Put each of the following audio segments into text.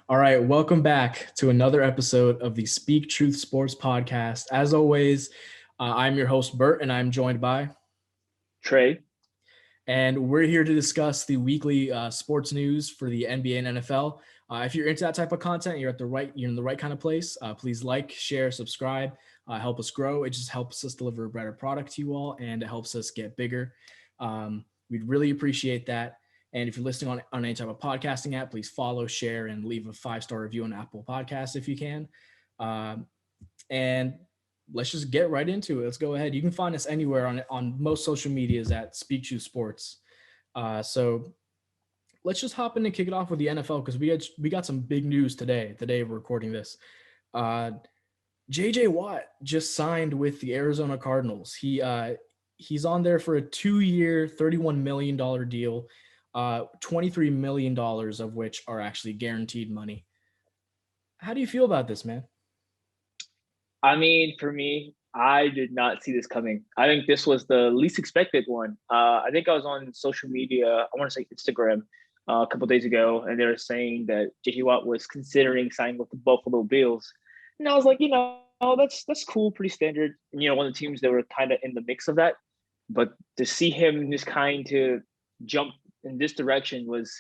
All right, welcome back to another episode of the Speak Truth Sports Podcast. As always, I'm your host, Bert, and I'm joined by, Trey. and we're here to discuss the weekly sports news for the NBA and NFL. If you're into that type of content, you're in the right kind of place. Please like, share, subscribe, help us grow. It just helps us deliver a better product to you all, and it helps us get bigger. We'd really appreciate that. And if you're listening on any type of podcasting app, please follow, share, and leave a 5-star review on Apple Podcasts if you can. And let's just get right into it. Let's go ahead. You can find us anywhere on most social medias at Speak Truth Sports. So let's just hop in and kick it off with the NFL because we got some big news today. The day of recording this, J.J. Watt just signed with the Arizona Cardinals. He's on there for a 2-year, $31 million deal. $23 million of which are actually guaranteed money. How do you feel about this, man? I mean, for me, I did not see this coming. I think this was the least expected one. I think I was on social media, I want to say Instagram, a couple of days ago, and they were saying that J.J. Watt was considering signing with the Buffalo Bills. And I was like, that's cool, pretty standard. And, one of the teams that were kind of in the mix of that. But to see him just kind to jump in this direction was,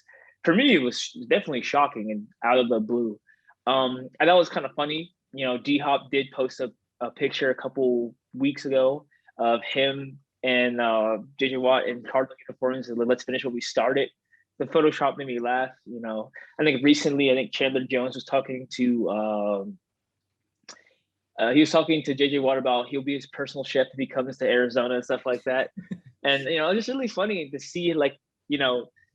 for me, it was definitely shocking and out of the blue. And that was kind of funny. D Hop did post a picture a couple weeks ago of him and JJ Watt in Cardinals uniforms. And let's finish what we started. The Photoshop made me laugh. I think recently, Chandler Jones was talking to JJ Watt about he'll be his personal chef if he comes to Arizona and stuff like that. And it's just really funny to see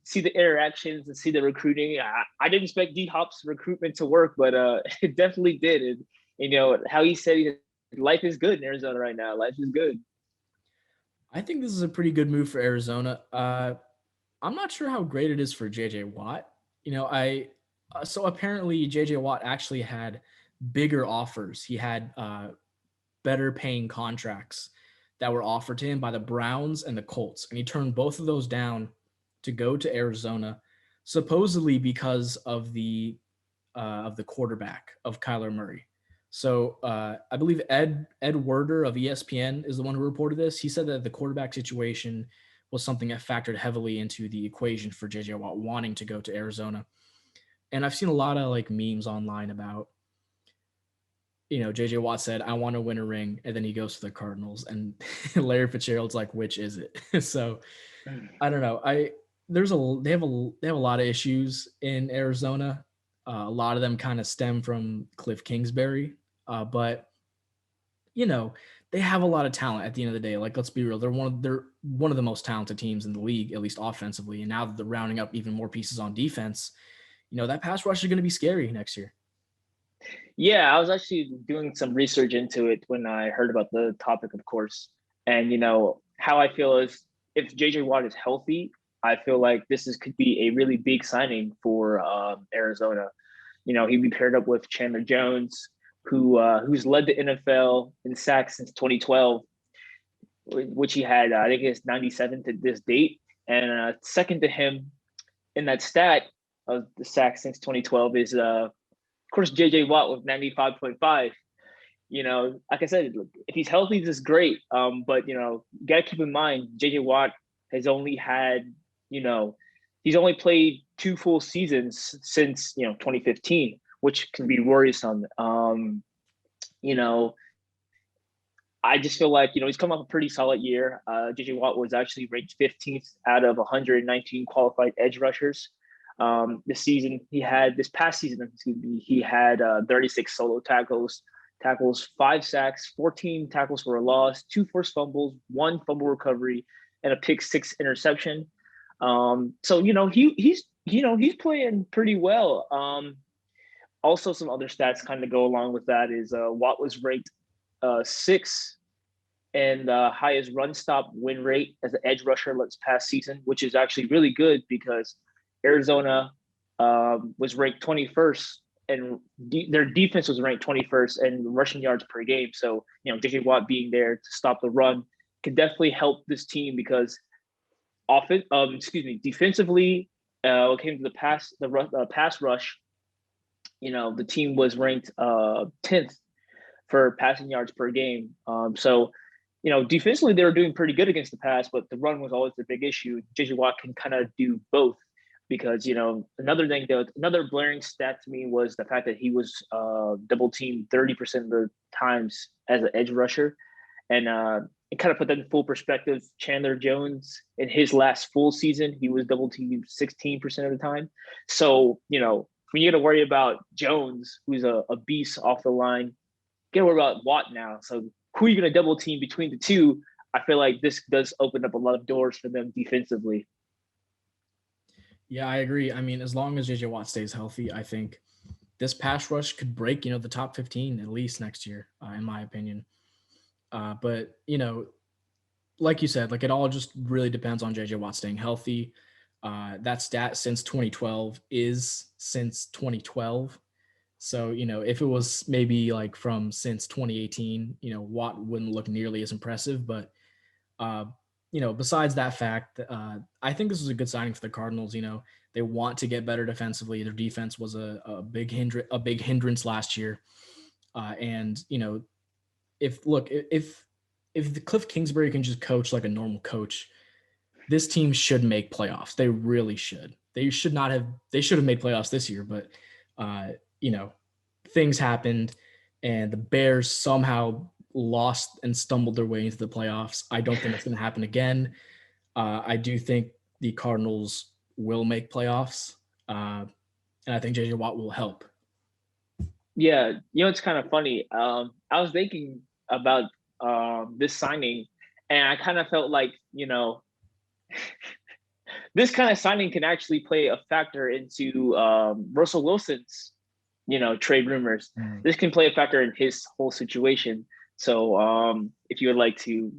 see the interactions and see the recruiting. I didn't expect D Hop's recruitment to work, but it definitely did. And how he said life is good in Arizona right now. Life is good. I think this is a pretty good move for Arizona. I'm not sure how great it is for JJ Watt. So apparently JJ Watt actually had bigger offers. He had better paying contracts that were offered to him by the Browns and the Colts, and he turned both of those down to go to Arizona, supposedly because of the quarterback of Kyler Murray. So I believe Ed Werder of ESPN is the one who reported this. He said that the quarterback situation was something that factored heavily into the equation for JJ Watt wanting to go to Arizona. And I've seen a lot of memes online about, JJ Watt said, "I want to win a ring," and then he goes to the Cardinals, and Larry Fitzgerald's like, "Which is it?" So I don't know. They have a lot of issues in Arizona. A lot of them kind of stem from Cliff Kingsbury, but they have a lot of talent at the end of the day. Let's be real, they're one of the most talented teams in the league, at least offensively. And now that they're rounding up even more pieces on defense, that pass rush is going to be scary next year. Yeah, I was actually doing some research into it when I heard about the topic, of course. And how I feel is if JJ Watt is healthy, I feel like could be a really big signing for Arizona. He'd be paired up with Chandler Jones, who's led the NFL in sacks since 2012, which he had, I think it's 97 to this date. And second to him in that stat of the sacks since 2012 is, of course, JJ Watt with 95.5. Like I said, if he's healthy, this is great. But gotta keep in mind, JJ Watt has only had, he's only played 2 full seasons since 2015, which can be worrisome. I just feel like he's come off a pretty solid year. JJ Watt was actually ranked 15th out of 119 qualified edge rushers. This past season, he had 36 solo tackles, 5 sacks, 14 tackles for a loss, 2 forced fumbles, 1 fumble recovery, and a pick 6 interception. So he's playing pretty well. Also, some other stats kind of go along with that is Watt was ranked 6th and the highest run stop win rate as an edge rusher this past season, which is actually really good because Arizona was ranked 21st and their defense was ranked 21st in rushing yards per game. So, JJ Watt being there to stop the run can definitely help this team because defensively, when it came to the pass rush, the team was ranked 10th for passing yards per game. So, defensively they were doing pretty good against the pass, but the run was always the big issue. JJ Watt can kind of do both because another blaring stat to me was the fact that he was double teamed 30% of the times as an edge rusher, and it kind of put that in full perspective. Chandler Jones in his last full season, he was double teamed 16% of the time. So when you got to worry about Jones, who's a beast off the line, get worried about Watt now. So who are you going to double team between the two? I feel like this does open up a lot of doors for them defensively. Yeah, I agree. I mean, as long as JJ Watt stays healthy, I think this pass rush could break, the top 15 at least next year, in my opinion. But, like you said, like it all just really depends on JJ Watt staying healthy. That stat since 2012 is since 2012. So, if it was maybe like from since 2018, Watt wouldn't look nearly as impressive. But, besides that fact, I think this is a good signing for the Cardinals. They want to get better defensively. Their defense was a big hindrance last year. And, if the Cliff Kingsbury can just coach like a normal coach, this team should make playoffs. They really should. They should have made playoffs this year, but you know, things happened and the Bears somehow lost and stumbled their way into the playoffs. I don't think it's going to happen again. I do think the Cardinals will make playoffs, and I think JJ Watt will help. Yeah, it's kind of funny. I was thinking about this signing, and I kind of felt like this kind of signing can actually play a factor into Russell Wilson's trade rumors. This can play a factor in his whole situation. So if you would like to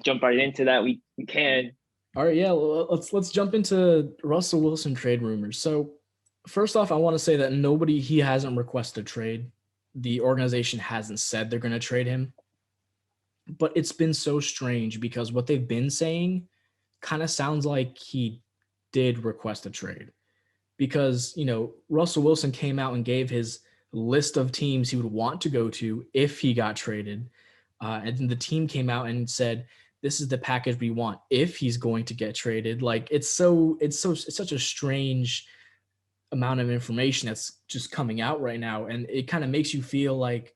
jump right into that, we can. All right, yeah, let's jump into Russell Wilson trade rumors. So first off, I want to say that he hasn't requested a trade. The organization hasn't said they're going to trade him. But it's been so strange because what they've been saying kind of sounds like he did request a trade. Because, Russell Wilson came out and gave his list of teams he would want to go to if he got traded. And then the team came out and said, this is the package we want if he's going to get traded. Like it's such a strange amount of information that's just coming out right now. And it kind of makes you feel like,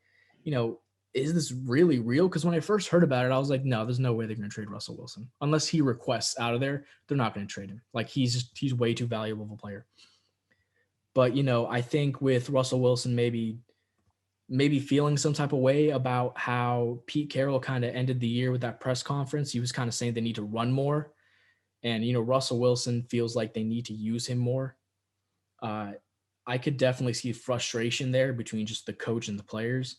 is this really real? Because when I first heard about it, I was like, no, there's no way they're going to trade Russell Wilson. Unless he requests out of there, they're not going to trade him. Like he's way too valuable of a player. But, I think with Russell Wilson maybe feeling some type of way about how Pete Carroll kind of ended the year with that press conference, he was kind of saying they need to run more. And, Russell Wilson feels like they need to use him more. I could definitely see frustration there between just the coach and the players,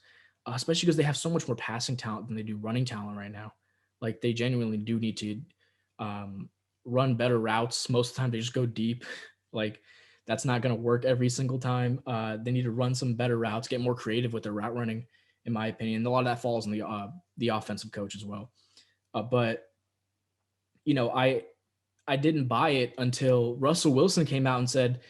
especially because they have so much more passing talent than they do running talent right now. Like they genuinely do need to run better routes. Most of the time they just go deep. Like that's not going to work every single time. They need to run some better routes, get more creative with their route running, in my opinion. A lot of that falls on the offensive coach as well. But I didn't buy it until Russell Wilson came out and said,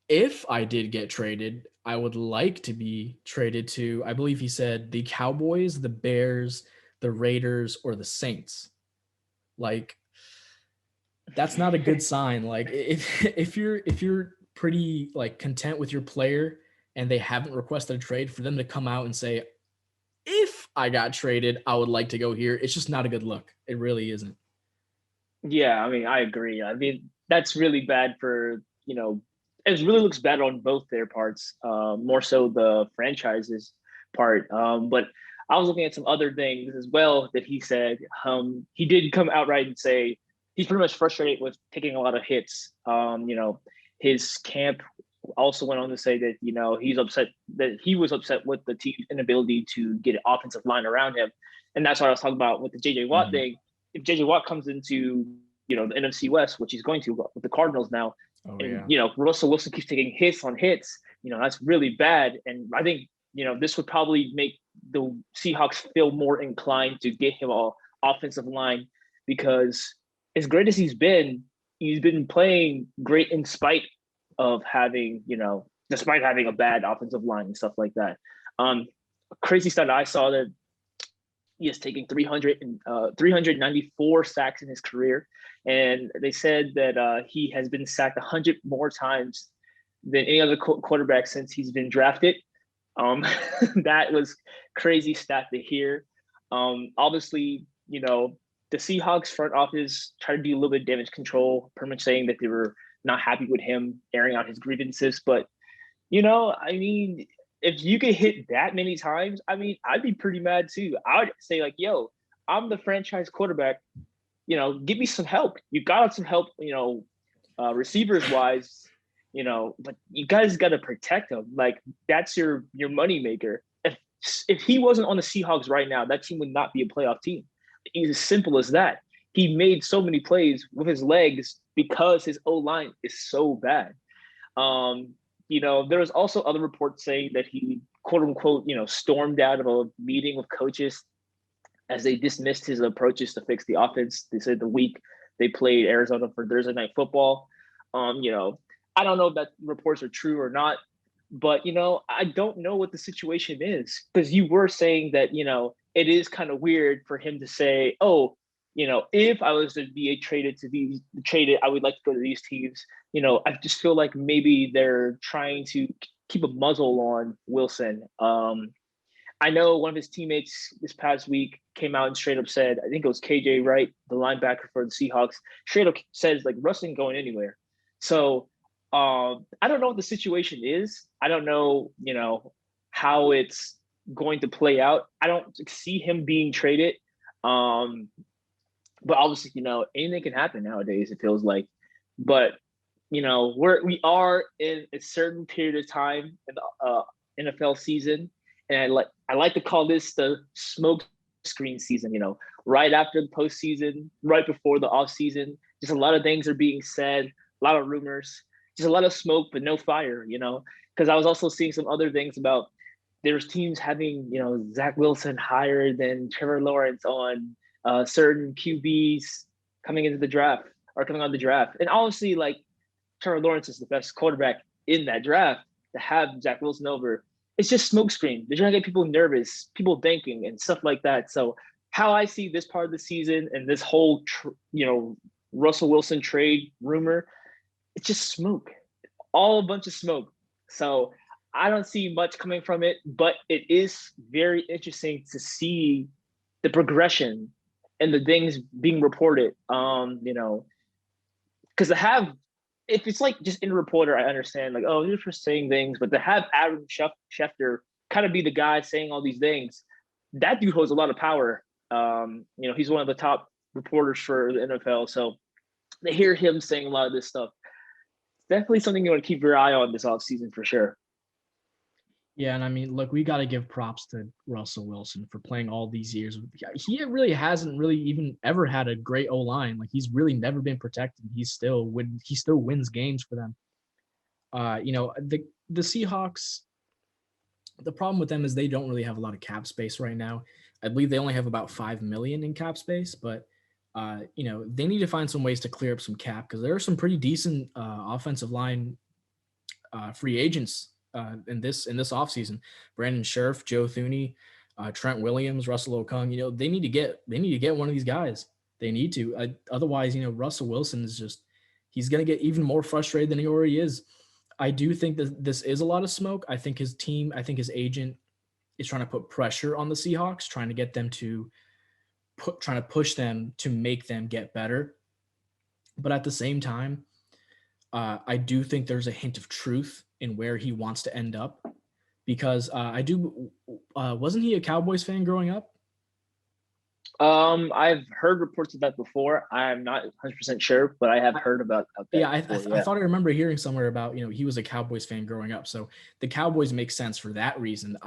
if I did get traded, I would like to be traded to, I believe he said, the Cowboys, the Bears, the Raiders, or the Saints. Like, that's not a good sign. Like, if you're pretty like content with your player and they haven't requested a trade, for them to come out and say, if I got traded, I would like to go here, it's just not a good look. It really isn't. Yeah, I mean, I agree. I mean, that's really bad for it really looks bad on both their parts, more so the franchise's part. But I was looking at some other things as well that he said. He did come outright and say he's pretty much frustrated with taking a lot of hits. His camp also went on to say that he's upset that he was upset with the team's inability to get an offensive line around him, and that's what I was talking about with the JJ Watt thing. If JJ Watt comes into the NFC West, which he's going to with the Cardinals now, Russell Wilson keeps taking hits on hits, that's really bad. And I think this would probably make the Seahawks feel more inclined to get him an offensive line, because as great as he's been playing great in spite of having despite having a bad offensive line and stuff like that. Crazy stat I saw that he has taken 394 sacks in his career. And they said that he has been sacked 100 more times than any other quarterback since he's been drafted. That was crazy stat to hear. Obviously, the Seahawks front office tried to do a little bit of damage control, pretty much saying that they were not happy with him airing out his grievances. But, I mean, if you could hit that many times, I mean, I'd be pretty mad too. I would say like, yo, I'm the franchise quarterback. Give me some help. You got some help, receivers wise, but you guys got to protect him. Like that's your money maker. If he wasn't on the Seahawks right now, that team would not be a playoff team. It's as simple as that. He made so many plays with his legs because his O-line is so bad. There was also other reports saying that he, quote unquote, stormed out of a meeting with coaches as they dismissed his approaches to fix the offense. They said the week they played Arizona for Thursday Night Football. I don't know if that reports are true or not, but, I don't know what the situation is because you were saying that, it is kind of weird for him to say, oh, if I was to be traded, I would like to go to these teams. I just feel like maybe they're trying to keep a muzzle on Wilson. I know one of his teammates this past week came out and straight up said, I think it was KJ Wright, the linebacker for the Seahawks, straight up says like Russell ain't going anywhere. So I don't know what the situation is. I don't know, how it's going to play out. I don't see him being traded. But obviously, anything can happen nowadays, it feels like. But, we are in a certain period of time in the NFL season. And I like to call this the smoke screen season, right after the postseason, right before the off season. Just a lot of things are being said, a lot of rumors, just a lot of smoke, but no fire, because I was also seeing some other things about there's teams having, Zach Wilson higher than Trevor Lawrence on certain QBs coming into the draft or coming on the draft. And obviously, like, Trevor Lawrence is the best quarterback in that draft. To have Zach Wilson over, it's just smokescreen. They're trying to get people nervous, people thinking, and stuff like that. So, how I see this part of the season and this whole, Russell Wilson trade rumor, it's just smoke, all a bunch of smoke. So, I don't see much coming from it, but it is very interesting to see the progression and the things being reported. Because to have, if it's like just in a reporter, I understand like, oh, you're just saying things, but to have Adam Schefter kind of be the guy saying all these things, that dude holds a lot of power. He's one of the top reporters for the NFL, so to hear him saying a lot of this stuff, it's definitely something you want to keep your eye on this offseason for sure. Yeah, and I mean, look, we got to give props to Russell Wilson for playing all these years. He really hasn't really even ever had a great O-line. Like he's really never been protected. He still wins games for them. The Seahawks, the problem with them is they don't really have a lot of cap space right now. I believe they only have about $5 million in cap space, but they need to find some ways to clear up some cap because there are some pretty decent offensive line free agents in this offseason. Brandon Scherf, Joe Thuney, Trent Williams, Russell Okung. They need to get one of these guys. They need to. Otherwise, Russell Wilson is he's going to get even more frustrated than he already is. I do think that this is a lot of smoke. I think his agent is trying to put pressure on the Seahawks, trying to get them trying to push them to make them get better. But at the same time, I do think there's a hint of truth in where he wants to end up because wasn't he a Cowboys fan growing up? I've heard reports of that before. I'm not 100% sure, but I have heard about that. Yeah, I thought I remember hearing somewhere about, he was a Cowboys fan growing up. So the Cowboys make sense for that reason.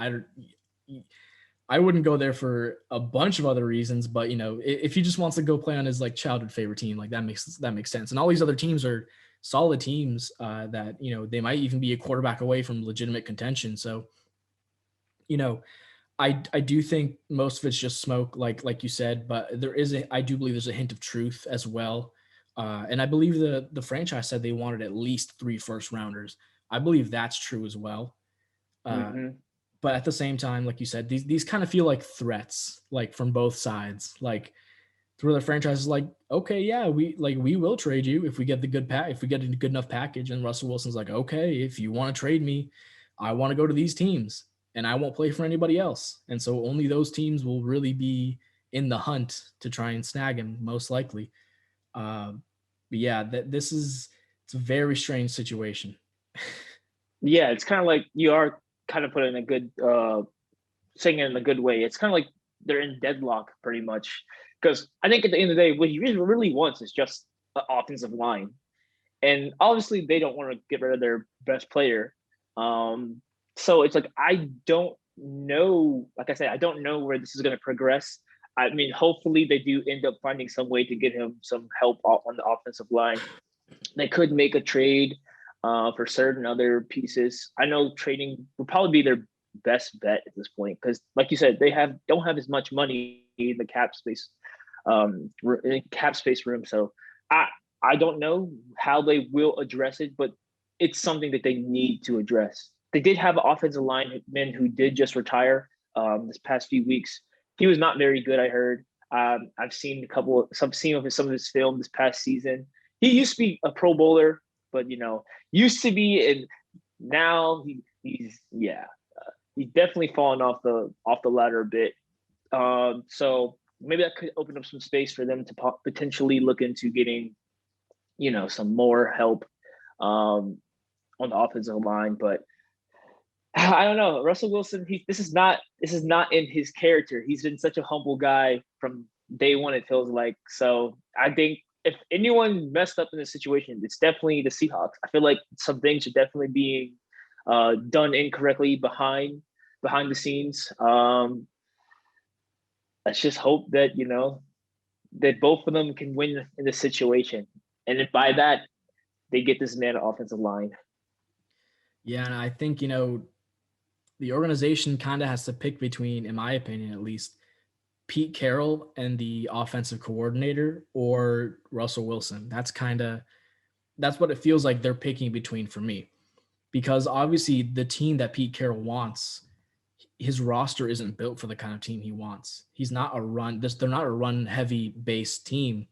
I wouldn't go there for a bunch of other reasons, but if he just wants to go play on his like childhood favorite team, like that makes sense. And all these other teams are solid teams that, they might even be a quarterback away from legitimate contention. So, I do think most of it's just smoke, like you said, but I do believe there's a hint of truth as well. And I believe the franchise said they wanted at least 3 first rounders. I believe that's true as well. Uh, Hmm. but at the same time, like you said, these kind of feel like threats, like from both sides. Like through the franchise is like, okay, yeah, we will trade you if we get the good if we get a good enough package. And Russell Wilson's like, okay, if you want to trade me, I want to go to these teams and I won't play for anybody else. And so only those teams will really be in the hunt to try and snag him, most likely. Uh, but yeah, this is it's a very strange situation. Yeah, it's kind of like you are kind of put in a good saying it in a good way. It's kind of like they're in deadlock pretty much because I think at the end of the day, what he really wants is just an offensive line, and obviously they don't want to get rid of their best player. Um, so it's like I don't know. Like I said, I don't know where this is going to progress. I mean, hopefully they do end up finding some way to get him some help on the offensive line. They could make a trade for certain other pieces. I know trading would probably be their best bet at this point because, like you said, they don't have as much money in the cap space room. So I I don't know how they will address it, but it's something that they need to address. They did have an offensive lineman who did just retire this past few weeks. He was not very good, I heard. I've seen some of his film this past season. He used to be a Pro Bowler, but used to be, and now he's yeah, he's definitely fallen off the ladder a bit. So maybe that could open up some space for them to potentially look into getting some more help on the offensive line. But I don't know, Russell Wilson. This is not in his character. He's been such a humble guy from day one. It feels like. So I think if anyone messed up in this situation, it's definitely the Seahawks. I feel like some things are definitely being done incorrectly behind the scenes. Let's just hope that that both of them can win in this situation, and if by that they get this man an offensive line. Yeah, and I think, the organization kind of has to pick between, in my opinion at least, Pete Carroll and the offensive coordinator or Russell Wilson. That's what it feels like they're picking between for me. Because obviously the team that Pete Carroll wants, his roster isn't built for the kind of team he wants. He's not a run, they're not a run heavy based team.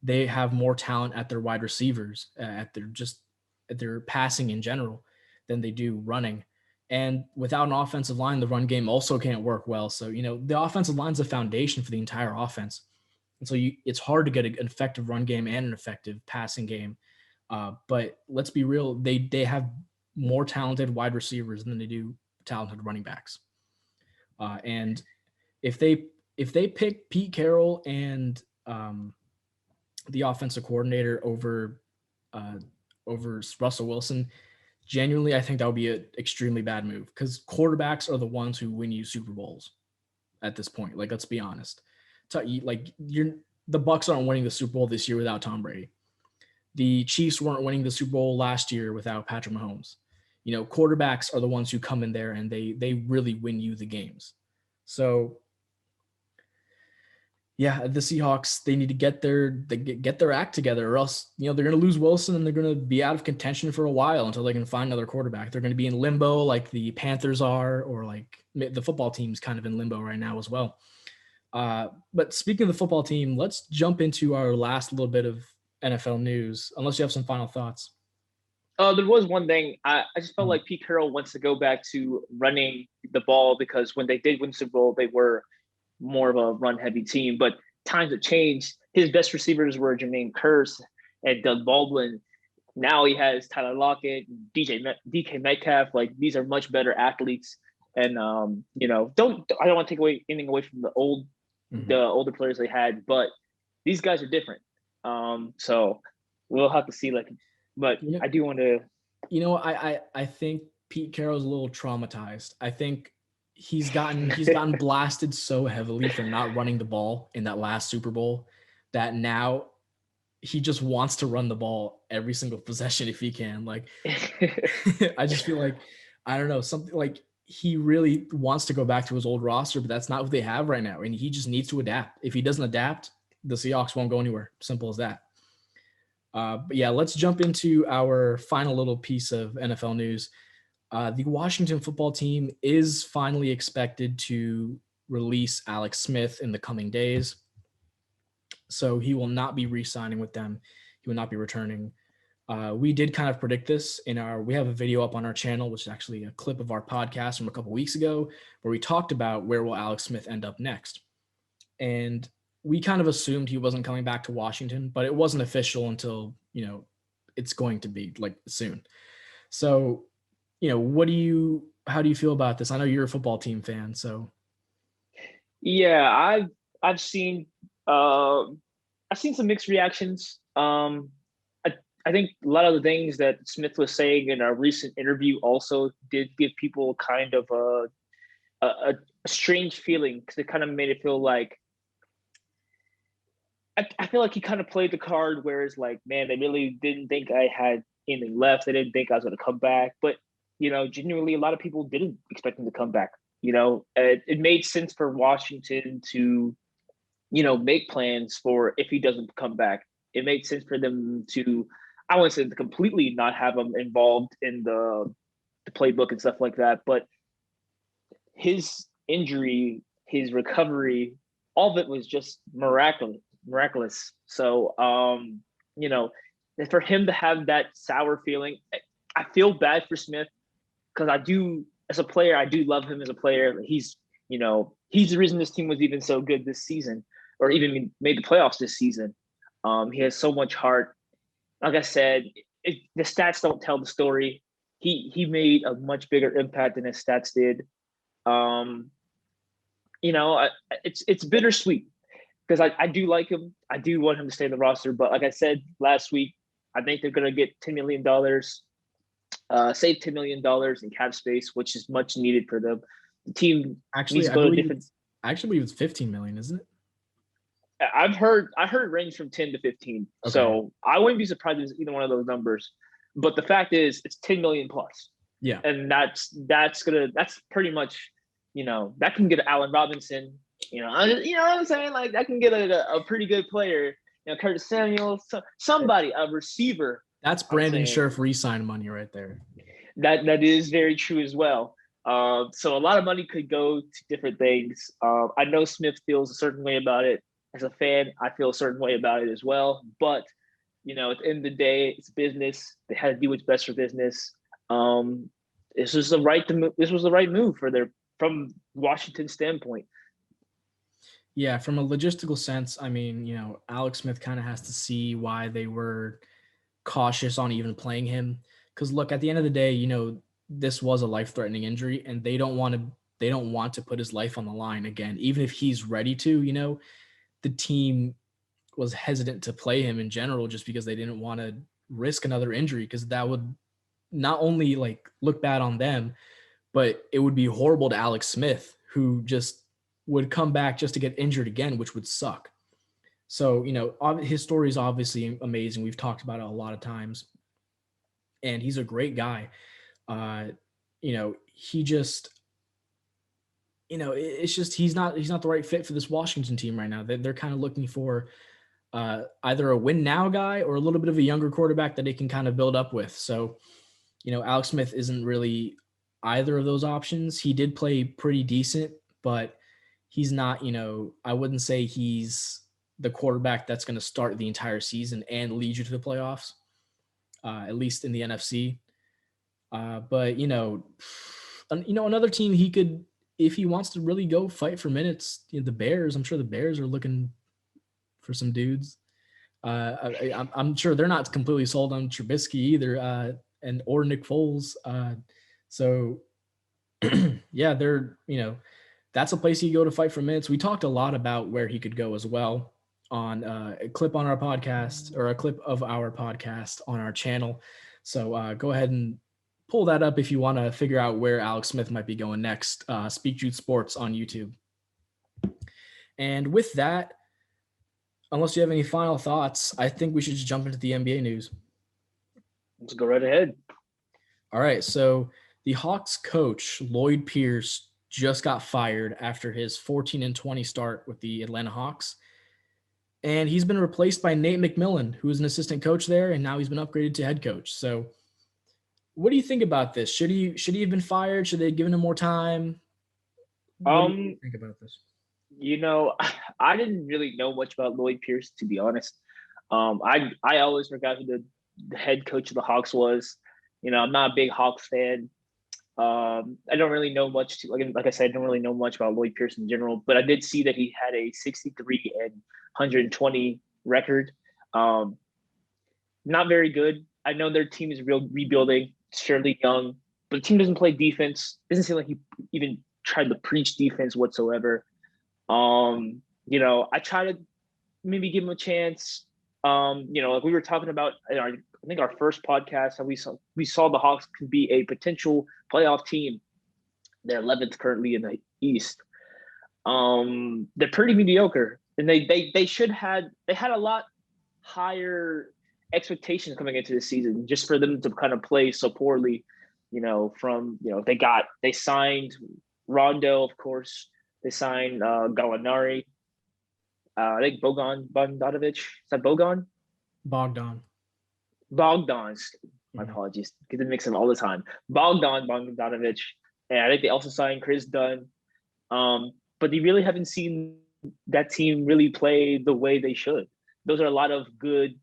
They have more talent at their wide receivers, at their passing in general than they do running. And without an offensive line, the run game also can't work well. So, the offensive line's the foundation for the entire offense. And so it's hard to get an effective run game and an effective passing game. But let's be real, they have more talented wide receivers than they do talented running backs. And if they pick Pete Carroll and the offensive coordinator uh, over Russell Wilson, genuinely, I think that would be an extremely bad move because quarterbacks are the ones who win you Super Bowls at this point. Like, let's be honest. The Bucks aren't winning the Super Bowl this year without Tom Brady. The Chiefs weren't winning the Super Bowl last year without Patrick Mahomes. Quarterbacks are the ones who come in there and they really win you the games. So yeah, the Seahawks, they need to get their act together, or else they're going to lose Wilson and they're going to be out of contention for a while until they can find another quarterback. They're going to be in limbo like the Panthers are, or like the football team's kind of in limbo right now as well. But speaking of the football team, let's jump into our last little bit of NFL news, unless you have some final thoughts. There was one thing I just felt like Pete Carroll wants to go back to running the ball because when they did win Super Bowl, they were more of a run heavy team. But times have changed. His best receivers were Jermaine Kearse and Doug Baldwin. Now he has Tyler Lockett, DK Metcalf. Like these are much better athletes. And I don't want to take anything away from the older players they had, but these guys are different. So we'll have to see. But I do want to. I think Pete Carroll's a little traumatized. I think he's gotten blasted so heavily for not running the ball in that last Super Bowl that now he just wants to run the ball every single possession if he can. Like, I just feel like, I don't know, something like he really wants to go back to his old roster, but that's not what they have right now. And he just needs to adapt. If he doesn't adapt, the Seahawks won't go anywhere. Simple as that. But yeah, let's jump into our final little piece of NFL news. The Washington football team is finally expected to release Alex Smith in the coming days. So he will not be re-signing with them. He will not be returning. We did kind of predict this we have a video up on our channel, which is actually a clip of our podcast from a couple weeks ago, where we talked about where will Alex Smith end up next. And we kind of assumed he wasn't coming back to Washington, but it wasn't official until, it's going to be like soon. So, how do you feel about this? I know you're a football team fan, so. Yeah, I've seen some mixed reactions. I think a lot of the things that Smith was saying in a recent interview also did give people kind of a strange feeling, because it kind of made it feel like, I feel like he kind of played the card where it's like, man, they really didn't think I had anything left. They didn't think I was going to come back. But, genuinely, a lot of people didn't expect him to come back. It made sense for Washington to, make plans for if he doesn't come back. It made sense for them to, I wouldn't say to completely not have him involved in the playbook and stuff like that. But his injury, his recovery, all of it was just miraculous. So, for him to have that sour feeling, I feel bad for Smith, because as a player, I do love him as a player. He's the reason this team was even so good this season, or even made the playoffs this season. He has so much heart. Like I said, the stats don't tell the story. He made a much bigger impact than his stats did. It's bittersweet, because I do like him. I do want him to stay in the roster. But like I said last week, I think they're going to get $10 million, save $10 million in cap space, which is much needed for them. The team needs to go to different. I actually believe it's 15 million, isn't it? I heard range from 10 to 15. Okay. So I wouldn't be surprised if it's either one of those numbers. But the fact is, it's 10 million plus. Yeah. And that's pretty much, that can get Allen Robinson. You know what I'm saying? Like, that can get a pretty good player. Curtis Samuel, somebody, a receiver. That's Brandon Scherff re-sign money right there. That is very true as well. So a lot of money could go to different things. I know Smith feels a certain way about it. As a fan, I feel a certain way about it as well. But, at the end of the day, it's business. They had to do what's best for business. This was the right move from Washington's standpoint. Yeah, from a logistical sense, I mean, Alex Smith kind of has to see why they were cautious on even playing him. Because look, at the end of the day, this was a life-threatening injury, and they don't want to put his life on the line again, even if he's ready to. The team was hesitant to play him in general, just because they didn't want to risk another injury, because that would not only look bad on them, but it would be horrible to Alex Smith, who just would come back just to get injured again, which would suck. So, his story is obviously amazing. We've talked about it a lot of times, and he's a great guy. He just, it's just, he's not the right fit for this Washington team right now. They're kind of looking for either a win now guy or a little bit of a younger quarterback that they can kind of build up with. So, Alex Smith isn't really either of those options. He did play pretty decent, but he's not, I wouldn't say he's the quarterback that's going to start the entire season and lead you to the playoffs, at least in the NFC. But, another team he could, if he wants to really go fight for minutes, the Bears, I'm sure the Bears are looking for some dudes. I'm sure they're not completely sold on Trubisky either, or Nick Foles. So yeah, they're, that's a place he go to fight for minutes. We talked a lot about where he could go as well on a clip on our podcast, or a clip of our podcast on our channel. So go ahead and pull that up if you want to figure out where Alex Smith might be going next. Speak Jude Sports on YouTube. And with that, unless you have any final thoughts, I think we should just jump into the NBA news. Let's go right ahead. All right. So the Hawks coach, Lloyd Pierce, just got fired after his 14-20 start with the Atlanta Hawks. and he's been replaced by Nate McMillan, who is an assistant coach there, and now he's been upgraded to head coach. So, what do you think about this? Should he have been fired? Should they have given him more time? What do you Um, think about this? you know, I didn't really know much about Lloyd Pierce, to be honest. I always forgot who the head coach of the Hawks was. I'm not a big Hawks fan. I don't really know much. Like I said, I don't really know much about Lloyd Pierce in general, but I did see that he had a 63 and 120 record. Um, Not very good. I know their team is rebuilding. It's fairly young, but the team doesn't play defense. Doesn't seem like he even tried to preach defense whatsoever. I try to maybe give him a chance. Like we were talking about in I think our first podcast, how we saw the Hawks could be a potential playoff team. They're 11th currently in the East. They're pretty mediocre, and they had a lot higher expectations coming into the season just for them to kind of play so poorly. They signed Rondo, of course. They signed Gallinari. I think Bogan Bogdanovic. Is that Bogan? Bogdan. Bogdan. My Mhm. apologies. Get the mix them all the time. Bogdanovic. And I think they also signed Chris Dunn. But they really haven't seen that team really play the way they should. Those are a lot of good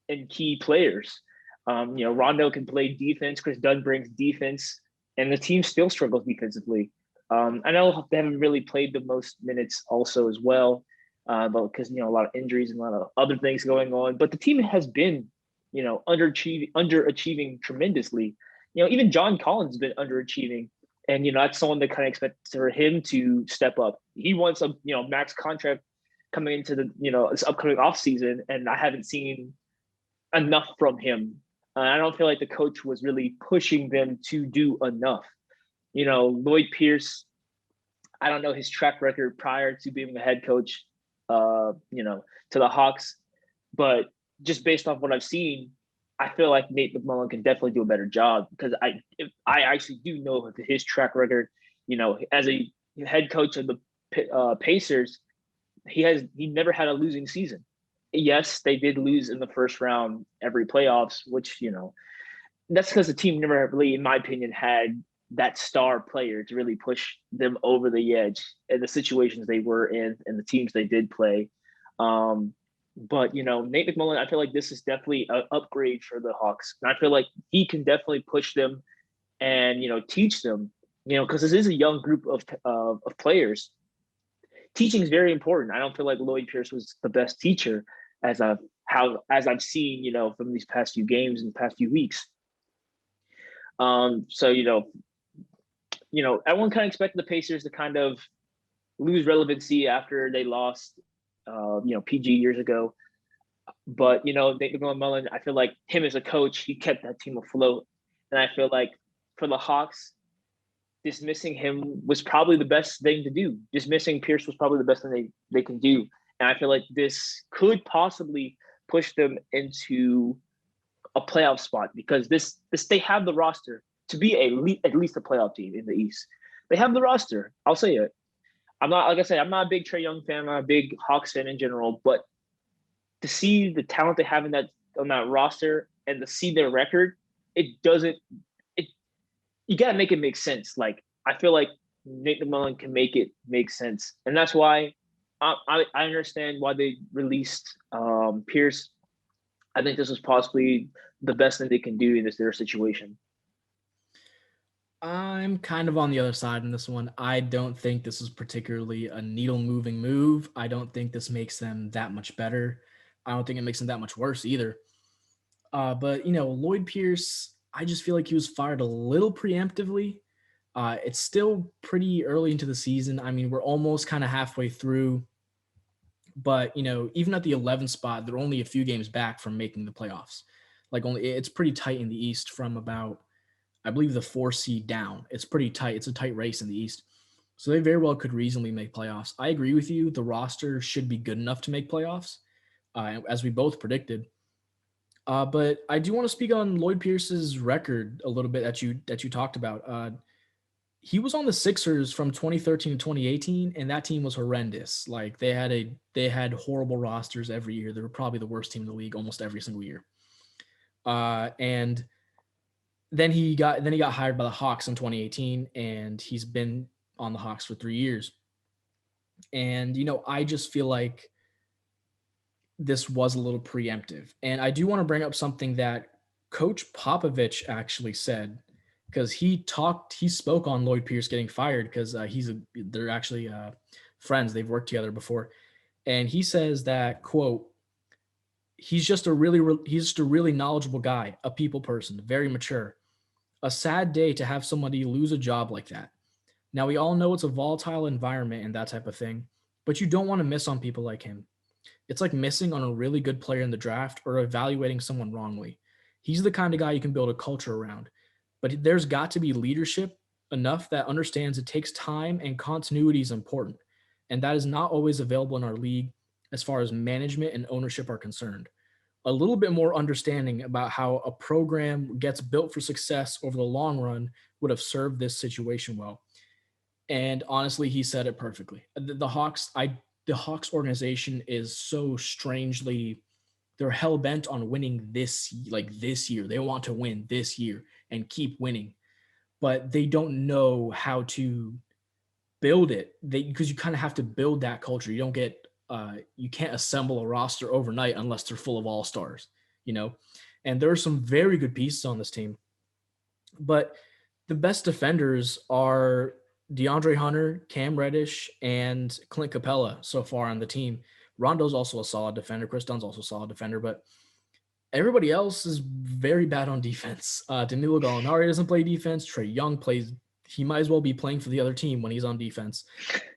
and key players. Rondo can play defense. Chris Dunn brings defense, and the team still struggles defensively. I know they haven't really played the most minutes also as well, but because a lot of injuries and a lot of other things going on. But the team has been, underachieving tremendously. Even John Collins has been underachieving, and that's someone that kind of expects for him to step up. He wants a max contract coming into the this upcoming off season, and I haven't seen enough from him. I don't feel like the coach was really pushing them to do enough. Lloyd Pierce, I don't know his track record prior to being a head coach, to the Hawks, but just based off what I've seen, I feel like Nate McMillan can definitely do a better job because I actually do know his track record. As a head coach of the Pacers, he never had a losing season. Yes, they did lose in the first round every playoffs, which that's because the team never really, in my opinion, had that star player to really push them over the edge in the situations they were in and the teams they did play. But Nate McMillan, I feel like this is definitely an upgrade for the Hawks, and I feel like he can definitely push them and teach them. Because this is a young group of players. Teaching is very important. I don't feel like Lloyd Pierce was the best teacher as I've seen, from these past few games and past few weeks. So everyone kind of expected the Pacers to kind of lose relevancy after they lost, PG years ago. But Nate McMillan, I feel like him as a coach, he kept that team afloat, and I feel like for the Hawks, dismissing him was probably the best thing to do. Dismissing Pierce was probably the best thing they can do. And I feel like this could possibly push them into a playoff spot because this they have the roster to be at least a playoff team in the East. They have the roster. I'll say it. I'm not like I said. I'm not a big Trae Young fan. I'm not a big Hawks fan in general. But to see the talent they have on that roster and to see their record, it doesn't. It you gotta make it make sense. Like I feel like Nate McMillan can make it make sense, and that's why I understand why they released Pierce. I think this was possibly the best thing they can do in their situation. I'm kind of on the other side in this one. I don't think this is particularly a needle moving move. I don't think this makes them that much better. I don't think it makes them that much worse either. But Lloyd Pierce, I just feel like he was fired a little preemptively. It's still pretty early into the season. I mean, we're almost kind of halfway through, but even at the 11th spot, they're only a few games back from making the playoffs. Like it's pretty tight in the East from about, I believe, the 4 seed down. It's pretty tight. It's a tight race in the East. So they very well could reasonably make playoffs. I agree with you. The roster should be good enough to make playoffs, as we both predicted. But I do want to speak on Lloyd Pierce's record a little bit that you talked about. he was on the Sixers from 2013 to 2018, and that team was horrendous. Like they had horrible rosters every year. They were probably the worst team in the league almost every single year. And then he got hired by the Hawks in 2018, and he's been on the Hawks for 3 years. And I just feel like this was a little preemptive. And I do want to bring up something that Coach Popovich actually said, because he spoke on Lloyd Pierce getting fired, because they're actually friends. They've worked together before. And he says that, quote, he's just a really knowledgeable guy, a people person, very mature. A sad day to have somebody lose a job like that. Now, we all know it's a volatile environment and that type of thing, but you don't want to miss on people like him. It's like missing on a really good player in the draft or evaluating someone wrongly. He's the kind of guy you can build a culture around, but there's got to be leadership enough that understands it takes time and continuity is important. And that is not always available in our league as far as management and ownership are concerned. A little bit more understanding about how a program gets built for success over the long run would have served this situation well. And honestly, he said it perfectly. The Hawks organization is so strangely, they're hell bent on winning this year. They want to win this year and keep winning, but they don't know how to build it. Because you kind of have to build that culture. You can't assemble a roster overnight unless they're full of all stars, you know. And there are some very good pieces on this team, but the best defenders are DeAndre Hunter, Cam Reddish, and Clint Capella so far on the team. Rondo's also a solid defender. Chris Dunn's also a solid defender, but everybody else is very bad on defense. Danilo Gallinari doesn't play defense. Trae Young plays. He might as well be playing for the other team when he's on defense.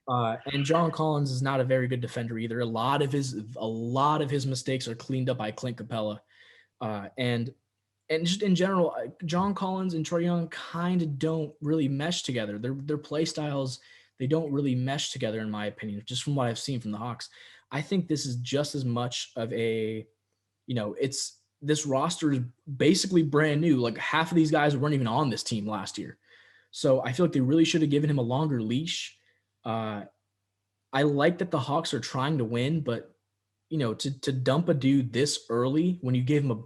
And John Collins is not a very good defender either. A lot of his mistakes are cleaned up by Clint Capella. And just in general, John Collins and Trae Young kind of don't really mesh together. Their play styles, they don't really mesh together, in my opinion, just from what I've seen from the Hawks. I think this is just as much of this roster is basically brand new. Like half of these guys weren't even on this team last year. So I feel like they really should have given him a longer leash. I like that the Hawks are trying to win, but to dump a dude this early when you gave him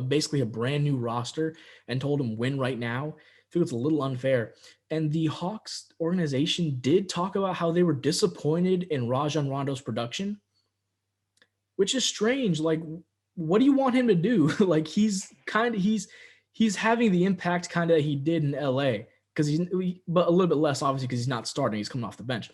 basically a brand new roster and told him win right now, I feel it's a little unfair. And the Hawks organization did talk about how they were disappointed in Rajon Rondo's production, which is strange. Like, what do you want him to do? Like, he's having the impact kind of he did in LA, but a little bit less obviously because he's not starting. He's coming off the bench.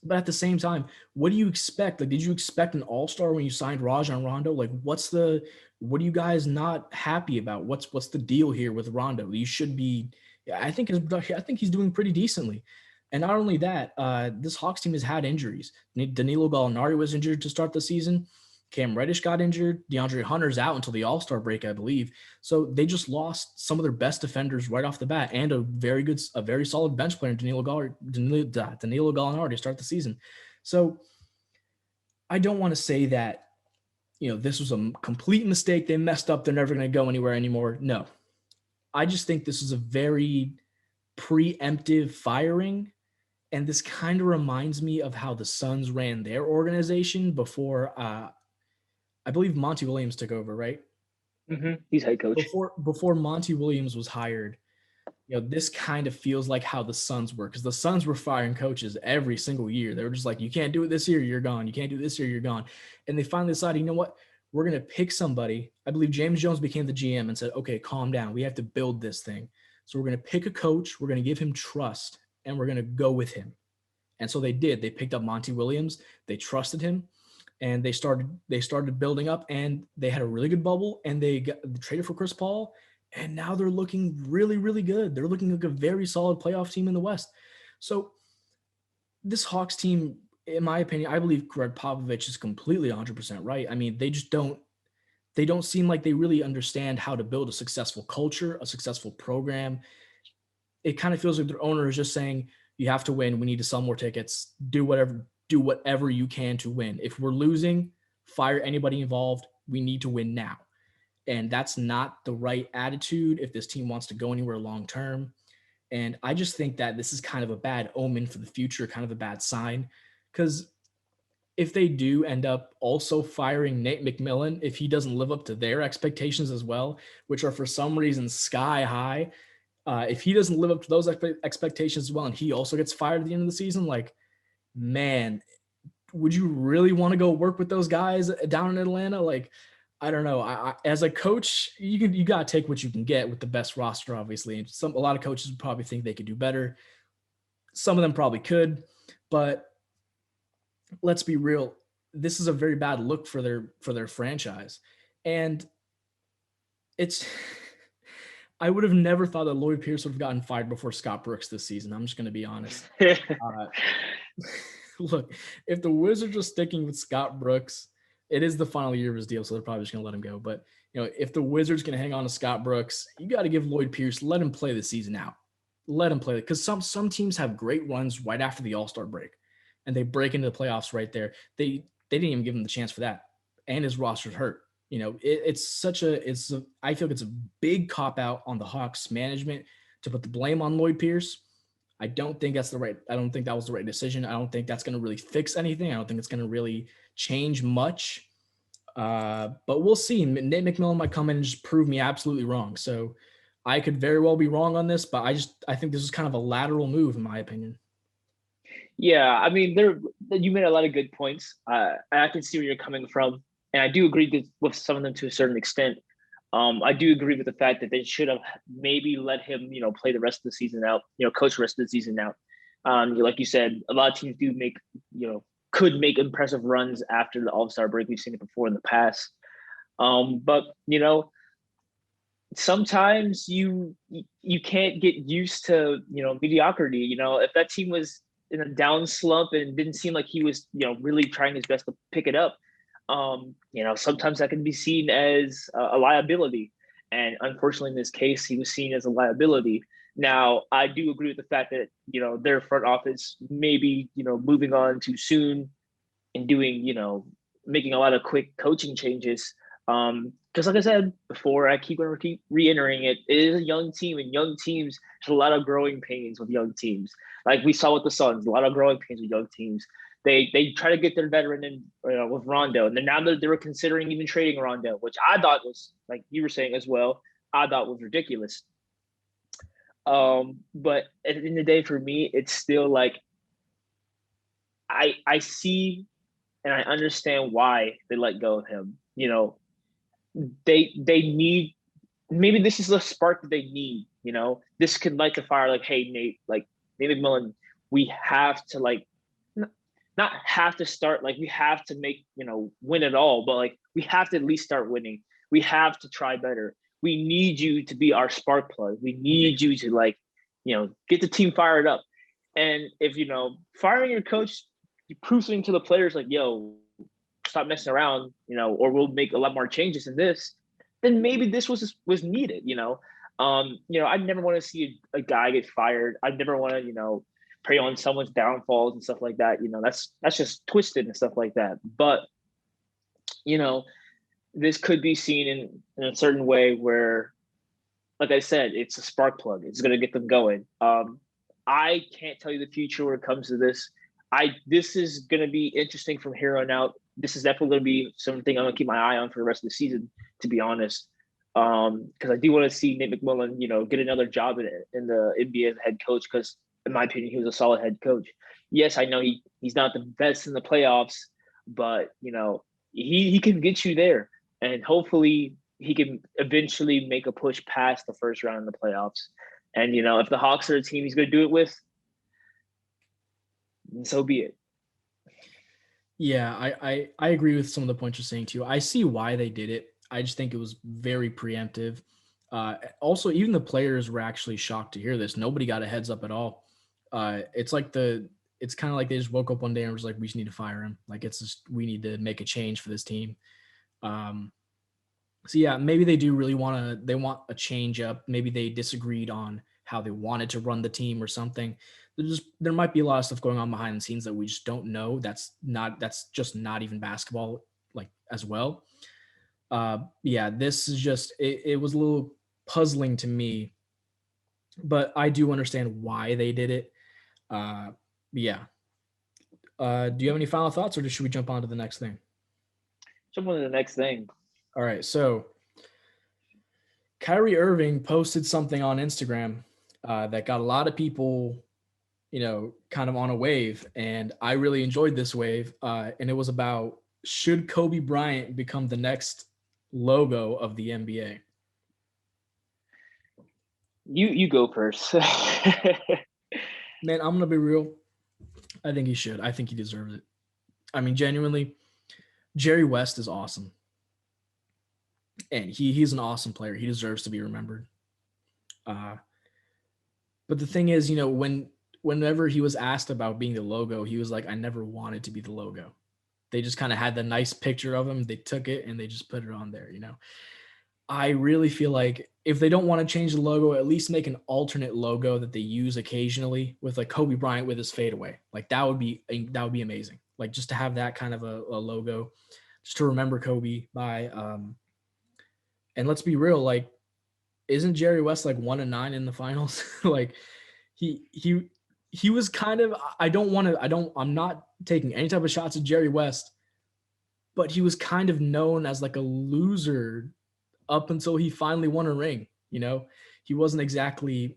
But at the same time, what do you expect? Like, did you expect an all-star when you signed Rajon Rondo? Like, what are you guys not happy about? What's the deal here with Rondo? You should be, I think he's doing pretty decently. And not only that, this Hawks team has had injuries. Danilo Gallinari was injured to start the season. Cam Reddish got injured. DeAndre Hunter's out until the All-Star break, I believe. So they just lost some of their best defenders right off the bat and a very solid bench player, Danilo Gallinari to start the season. So I don't want to say that, this was a complete mistake. They messed up. They're never going to go anywhere anymore. No, I just think this is a very preemptive firing. And this kind of reminds me of how the Suns ran their organization before I believe Monty Williams took over, right? Mm-hmm. He's head coach. Before Monty Williams was hired, this kind of feels like how the Suns were, because the Suns were firing coaches every single year. They were just like, you can't do it this year, you're gone. You can't do it this year, you're gone. And they finally decided, you know what? We're going to pick somebody. I believe James Jones became the GM and said, okay, calm down. We have to build this thing. So we're going to pick a coach. We're going to give him trust, and we're going to go with him. And so they did. They picked up Monty Williams. They trusted him. And they started building up, and they had a really good bubble, and they traded for Chris Paul, and now they're looking really, really good. They're looking like a very solid playoff team in the West. So this Hawks team, in my opinion, I believe Greg Popovich is completely 100% right. I mean, they don't seem like they really understand how to build a successful culture, a successful program. It kind of feels like their owner is just saying, you have to win. We need to sell more tickets. Do whatever you can to win. If we're losing, fire anybody involved. We need to win now. And that's not the right attitude if this team wants to go anywhere long term. And I just think that this is kind of a bad omen for the future, kind of a bad sign. Because if they do end up also firing Nate McMillan, if he doesn't live up to their expectations as well, which are for some reason sky high, if he doesn't live up to those expectations as well, and he also gets fired at the end of the season, like, man, would you really want to go work with those guys down in Atlanta? Like, I don't know. As a coach, you gotta take what you can get with the best roster, obviously. And a lot of coaches would probably think they could do better. Some of them probably could, but let's be real. This is a very bad look for their franchise, and it's. I would have never thought that Lloyd Pierce would have gotten fired before Scott Brooks this season. I'm just going to be honest. Uh, look, if the Wizards are sticking with Scott Brooks, it is the final year of his deal, so they're probably just going to let him go. But if the Wizards can hang on to Scott Brooks, you got to give Lloyd Pierce, let him play the season out. Let him play it, because some teams have great runs right after the All-Star break, and they break into the playoffs right there. They didn't even give him the chance for that, and his roster's hurt. I feel like it's a big cop out on the Hawks management to put the blame on Lloyd Pierce. I don't think that was the right decision. I don't think that's going to really fix anything. I don't think it's going to really change much. But we'll see. Nate McMillan might come in and just prove me absolutely wrong. So I could very well be wrong on this, but I think this is kind of a lateral move in my opinion. Yeah, I mean, you made a lot of good points. I can see where you're coming from, and I do agree with some of them to a certain extent. I do agree with the fact that they should have maybe let him, play the rest of the season out, coach the rest of the season out. Like you said, a lot of teams do could make impressive runs after the All-Star break. We've seen it before in the past. But sometimes you can't get used to mediocrity. If that team was in a down slump and didn't seem like he was really trying his best to pick it up, sometimes that can be seen as a liability. And unfortunately, in this case, he was seen as a liability. Now, I do agree with the fact that, their front office maybe, moving on too soon and doing, making a lot of quick coaching changes. Because like I said before, I keep reiterating it. It is a young team, and young teams have a lot of growing pains with young teams. Like we saw with the Suns, a lot of growing pains with young teams. They try to get their veteran in with Rondo, and then now they were considering even trading Rondo, which I thought was, like you were saying as well, I thought was ridiculous. But at the end of the day, for me, it's still like I see and I understand why they let go of him. They need, maybe this is the spark that they need. This could light the fire. Like, hey, Nate McMillan, we have to not have to start, like we have to make, win it all, but like we have to at least start winning. We have to try better. We need you to be our spark plug. We need you to get the team fired up. And if, firing your coach, you prove something to the players like, yo, stop messing around, or we'll make a lot more changes in this, then maybe this was needed, I never want to see a guy get fired. I never want to, prey on someone's downfalls and stuff like that. That's just twisted and stuff like that. But, this could be seen in a certain way where, like I said, it's a spark plug. It's going to get them going. I can't tell you the future when it comes to this. This is going to be interesting from here on out. This is definitely going to be something I'm going to keep my eye on for the rest of the season, to be honest. Because I do want to see Nate McMillan, get another job in the NBA as a head coach, because in my opinion, he was a solid head coach. Yes, I know he's not the best in the playoffs, but he can get you there, and hopefully he can eventually make a push past the first round in the playoffs. And if the Hawks are a team he's going to do it with, so be it. Yeah, I agree with some of the points you're saying too. I see why they did it. I just think it was very preemptive. Also, even the players were actually shocked to hear this. Nobody got a heads up at all. It's kind of like they just woke up one day and was like, we just need to fire him. Like, it's just, we need to make a change for this team. So yeah, maybe they do really they want a change up. Maybe they disagreed on how they wanted to run the team or something. There might be a lot of stuff going on behind the scenes that we just don't know. That's just not even basketball, like, as well. Yeah, this is just, it was a little puzzling to me but I do understand why they did it. Yeah. Do you have any final thoughts, or should we jump on to the next thing? Jump on to the next thing. All right. So Kyrie Irving posted something on Instagram that got a lot of people, kind of on a wave, and I really enjoyed this wave. And it was about, should Kobe Bryant become the next logo of the NBA? You go first. Man, I'm gonna be real. I think he should. I think he deserves it. I mean, genuinely, Jerry West is awesome, and he's an awesome player. He deserves to be remembered. Uh, but the thing is, whenever he was asked about being the logo, he was like, "I never wanted to be the logo." They just kind of had the nice picture of him. They took it and they just put it on there. I really feel like if they don't want to change the logo, at least make an alternate logo that they use occasionally, with like Kobe Bryant with his fadeaway. Like that would be amazing. Like just to have that kind of a logo, just to remember Kobe by. And let's be real, like, isn't Jerry West like 1-9 in the finals? Like he was kind of, I'm not taking any type of shots at Jerry West, but he was kind of known as like a loser up until he finally won a ring. He wasn't exactly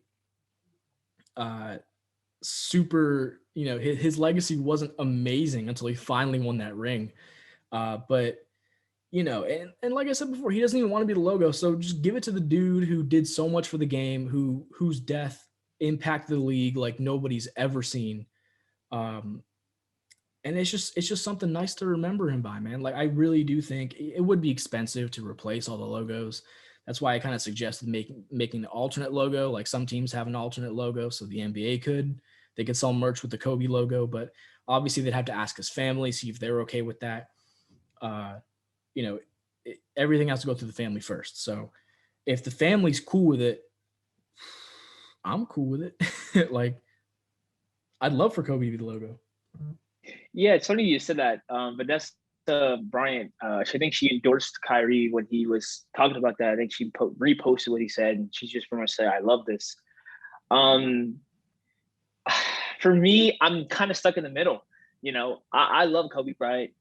uh super, his legacy wasn't amazing until he finally won that ring. But and like I said before, he doesn't even want to be the logo. So just give it to the dude who did so much for the game, whose death impacted the league like nobody's ever seen. Um, and it's just something nice to remember him by, man. Like I really do think it would be expensive to replace all the logos. That's why I kind of suggested making an alternate logo. Like some teams have an alternate logo, so the NBA they could sell merch with the Kobe logo, but obviously they'd have to ask his family, see if they're okay with that. Uh, Everything has to go through the family first. So if the family's cool with it, I'm cool with it. Like I'd love for Kobe to be the logo. Yeah, it's funny you said that. Vanessa Bryant, I think she endorsed Kyrie when he was talking about that. I think she reposted what he said, and she's just pretty much said, "I love this." Um, for me, I'm kind of stuck in the middle. I love Kobe Bryant.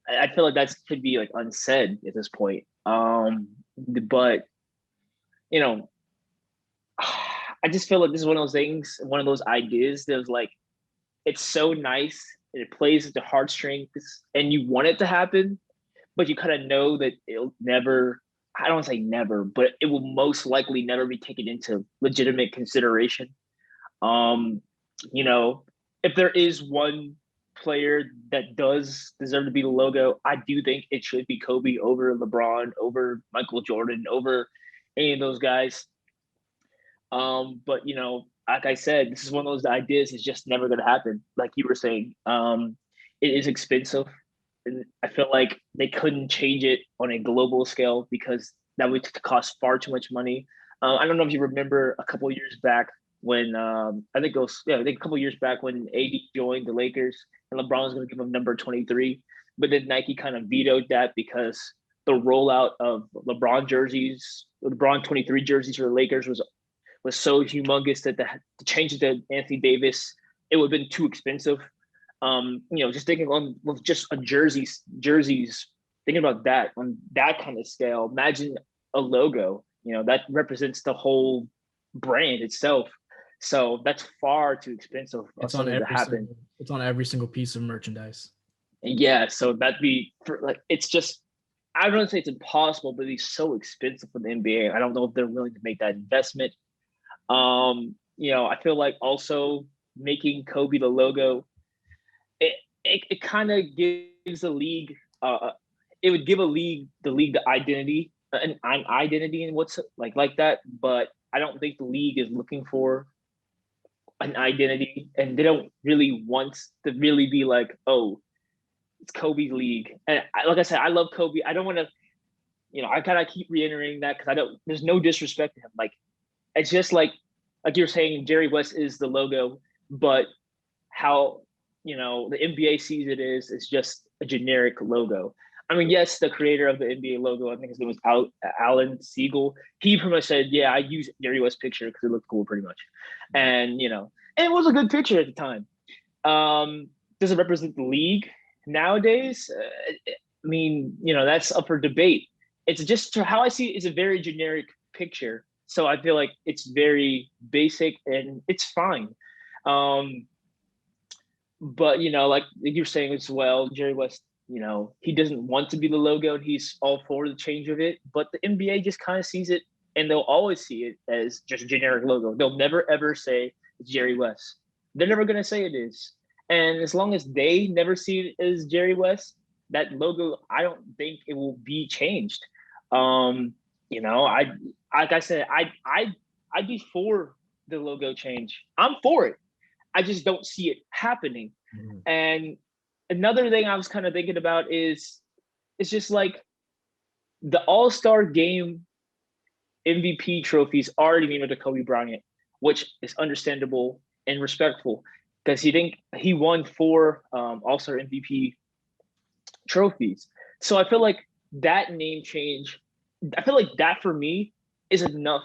I feel like that should be like unsaid at this point. But you know, I just feel like this is one of those things, one of those ideas that was like, it's so nice and it plays at the heartstrings, and you want it to happen, but you kind of know that it'll never. I don't say never, but it will most likely never be taken into legitimate consideration. Um, you know, if there is one player that does deserve to be the logo, I do think it should be Kobe over LeBron, over Michael Jordan, over any of those guys. But like I said, this is one of those ideas that's just never going to happen. Like you were saying, it is expensive, and I feel like they couldn't change it on a global scale because that would cost far too much money. I don't know if you remember a couple of years back when I think it was I think a couple of years back when AD joined the Lakers and LeBron was going to give him number 23, but then Nike kind of vetoed that because the rollout of LeBron 23 jerseys for the Lakers was so humongous that to change it to Anthony Davis, it would have been too expensive. Just thinking on with just a jerseys, thinking about that on that kind of scale. Imagine a logo, that represents the whole brand itself. So that's far too expensive of It's on something to every happen. single it's on every single piece of merchandise. And yeah, so that'd be it's just I don't say it's impossible, but it's so expensive for the NBA. I don't know if they're willing to make that investment. I feel like also making Kobe the logo, it kind of gives the league, it would give the league the identity, an identity and what's like that. But I don't think the league is looking for an identity, and they don't really want to really be like, oh, it's Kobe's league. And like I said, I love Kobe. I don't want to, I kind of keep reiterating that because I don't. There's no disrespect to him. Like it's just like you're saying, Jerry West is the logo, but how the NBA sees it is it's just a generic logo. I mean, yes, the creator of the NBA logo, I think his name was Alan Siegel. He pretty much said, "Yeah, I used Jerry West picture because it looked cool, pretty much," and and it was a good picture at the time. Does it represent the league nowadays? I mean, that's up for debate. It's just how I see it is a very generic picture. So I feel like it's very basic and it's fine. Um, but like you're saying as well, Jerry West, he doesn't want to be the logo and he's all for the change of it. But the NBA just kind of sees it and they'll always see it as just a generic logo. They'll never ever say it's Jerry West. They're never gonna say it is. And as long as they never see it as Jerry West, that logo, I don't think it will be changed. I like I said, I'd be for the logo change. I'm for it. I just don't see it happening. Mhm. And another thing I was kind of thinking about is it's just like the All-Star game MVP trophies already named to Kobe Bryant, which is understandable and respectful because he won 4 All-Star MVP trophies. So I feel like that name change, I feel like that for me is enough.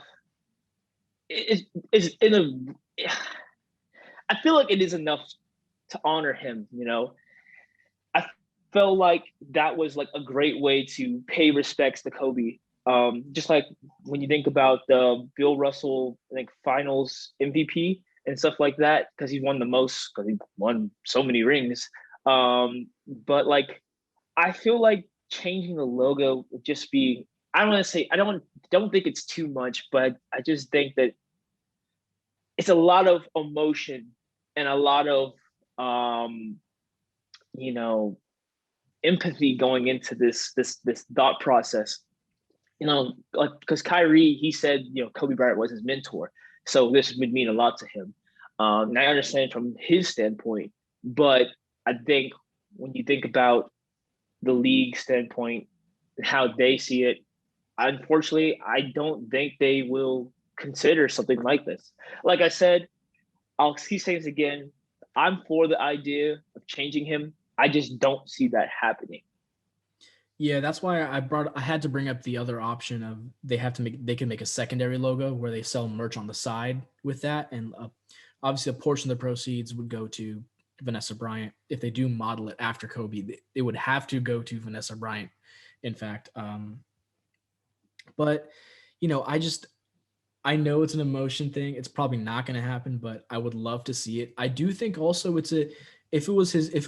Is in a I feel like it is enough to honor him. I felt like that was like a great way to pay respects to Kobe. Just like when you think about the Bill Russell, I think finals MVP and stuff like that, because he won the most, because he won so many rings. But like, I feel like changing the logo would just be. I don't want to say don't think it's too much, but I just think that it's a lot of emotion and a lot of you know empathy going into this thought process. Like because Kyrie, he said Kobe Bryant was his mentor, so this would mean a lot to him. And I understand from his standpoint, but I think when you think about the league standpoint and how they see it, unfortunately, I don't think they will consider something like this. Like I said, I'll keep saying this again. I'm for the idea of changing him. I just don't see that happening. Yeah, that's why I had to bring up the other option of they can make a secondary logo where they sell merch on the side with that, and obviously a portion of the proceeds would go to Vanessa Bryant. If they do model it after Kobe, it would have to go to Vanessa Bryant. In fact, but I know it's an emotion thing. It's probably not going to happen, but I would love to see it. I do think also if it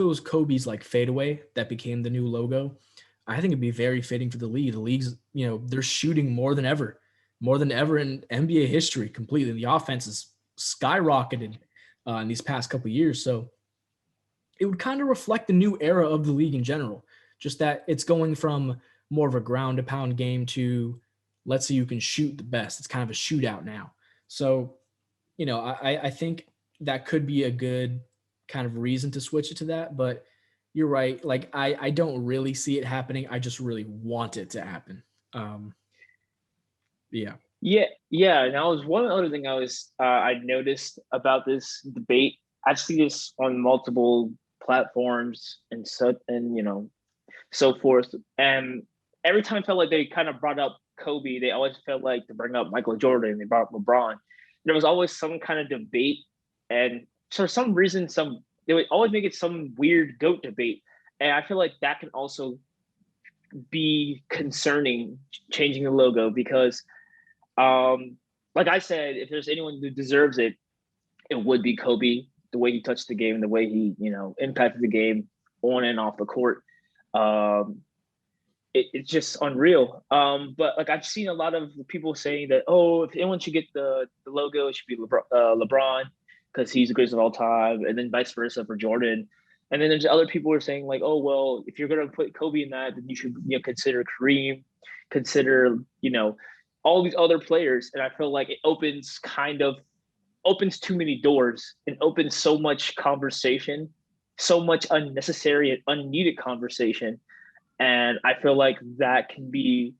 was Kobe's like fadeaway that became the new logo, I think it'd be very fitting for the league. The league's, they're shooting more than ever in NBA history completely. The offense is skyrocketed in these past couple of years. So it would kind of reflect the new era of the league in general. Just that it's going from more of a ground to pound game to let's see who can shoot the best. It's kind of a shootout now. So, I think that could be a good kind of reason to switch it to that. But you're right. Like I don't really see it happening. I just really want it to happen. Um, yeah. Yeah, yeah. And that was one other thing I noticed about this debate. I've seen this on multiple platforms and so forth. And every time I felt like they kind of brought up Kobe, they always felt like to bring up Michael Jordan. They brought up LeBron. There was always some kind of debate, and for some reason, they would always make it some weird goat debate. And I feel like that can also be concerning changing the logo because like I said, if there's anyone who deserves it, it would be Kobe. The way he touched the game, the way he impacted the game on and off the court, um, it's just unreal. But like I've seen a lot of people saying that, oh, if anyone should get the logo, it should be LeBron because he's the greatest of all time, and then vice versa for Jordan. And then there's other people who are saying like, oh well, if you're gonna put Kobe in that, then you should consider Kareem, consider all these other players. And I feel like it opens too many doors and opens so much conversation, so much unnecessary and unneeded conversation. And I feel like that can be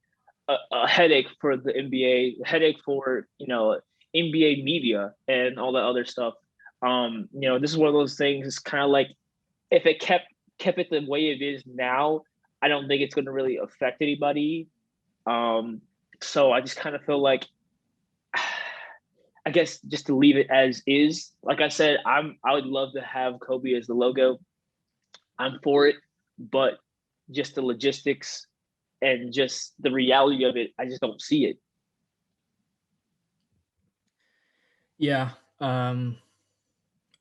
a headache for the NBA, a headache for NBA media and all that other stuff. This is one of those things. It's kind of like if it kept it the way it is now, I don't think it's going to really affect anybody. So I just kind of feel like, I guess just to leave it as is. Like I said, I would love to have Kobe as the logo. I'm for it, but just the logistics and just the reality of it, I just don't see it. Yeah.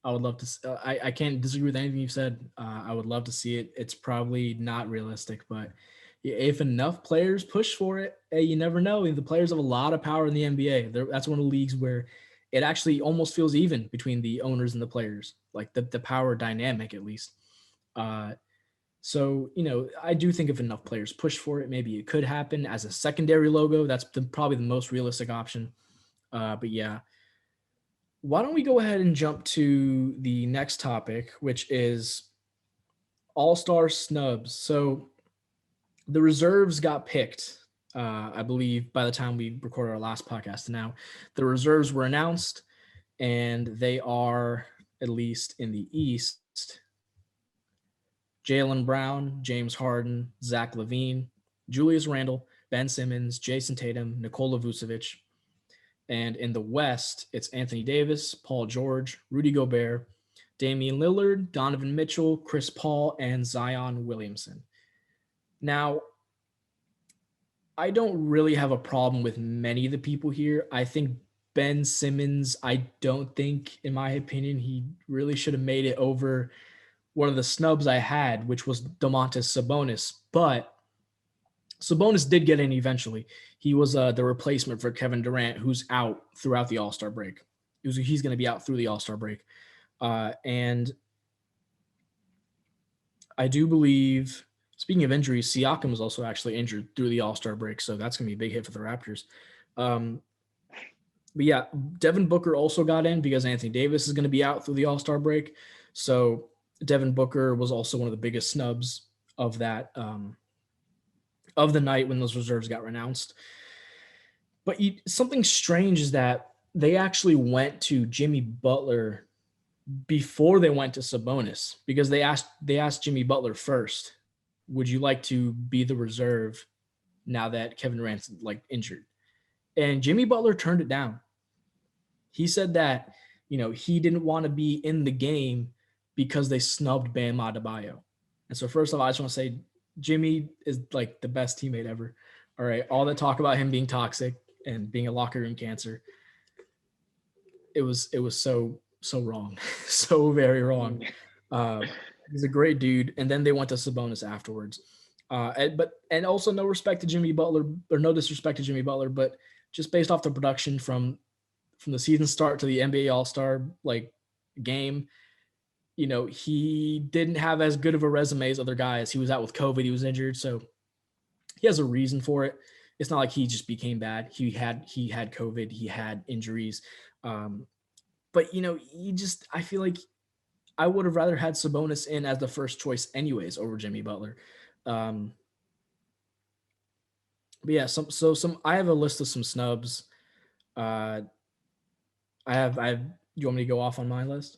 I would love to. I can't disagree with anything you've said. I would love to see it. It's probably not realistic, but if enough players push for it, hey, you never know. The players have a lot of power in the NBA. That's one of the leagues where it actually almost feels even between the owners and the players, like the power dynamic at least. Uh, so I do think if enough players push for it, maybe it could happen as a secondary logo. That's probably the most realistic option. But yeah, why don't we go ahead and jump to the next topic, which is all-star snubs. So the reserves got picked, I believe, by the time we recorded our last podcast. Now, the reserves were announced, and they are, at least in the East, Jaylen Brown, James Harden, Zach LaVine, Julius Randle, Ben Simmons, Jason Tatum, Nikola Vucevic. And in the West, it's Anthony Davis, Paul George, Rudy Gobert, Damian Lillard, Donovan Mitchell, Chris Paul, and Zion Williamson. Now, I don't really have a problem with many of the people here. I think Ben Simmons, I don't think, in my opinion, he really should have made it over one of the snubs I had, which was Domantas Sabonis. But Sabonis did get in eventually. He was the replacement for Kevin Durant, who's out throughout the All-Star break. He's going to be out through the All-Star break. And I do believe, speaking of injuries, Siakam was also actually injured through the All-Star break, so that's going to be a big hit for the Raptors. But yeah, Devin Booker also got in because Anthony Davis is going to be out through the All-Star break. So Devin Booker was also one of the biggest snubs of that of the night when those reserves got announced. But something strange is that they actually went to Jimmy Butler before they went to Sabonis because they asked Jimmy Butler first, would you like to be the reserve now that Kevin Durant's like injured? And Jimmy Butler turned it down. He said that, he didn't want to be in the game because they snubbed Bam Adebayo. And so first of all, I just want to say Jimmy is like the best teammate ever. All right. All that talk about him being toxic and being a locker room cancer. It was so wrong. So very wrong. He's a great dude. And then they went to Sabonis afterwards. And also no respect to Jimmy Butler, or no disrespect to Jimmy Butler, but just based off the production from the season start to the NBA All-Star game, he didn't have as good of a resume as other guys. He was out with COVID, he was injured, so he has a reason for it. It's not like he just became bad. He had COVID, he had injuries. But I feel like I would have rather had Sabonis in as the first choice anyways over Jimmy Butler. But yeah, I have a list of some snubs. You want me to go off on my list?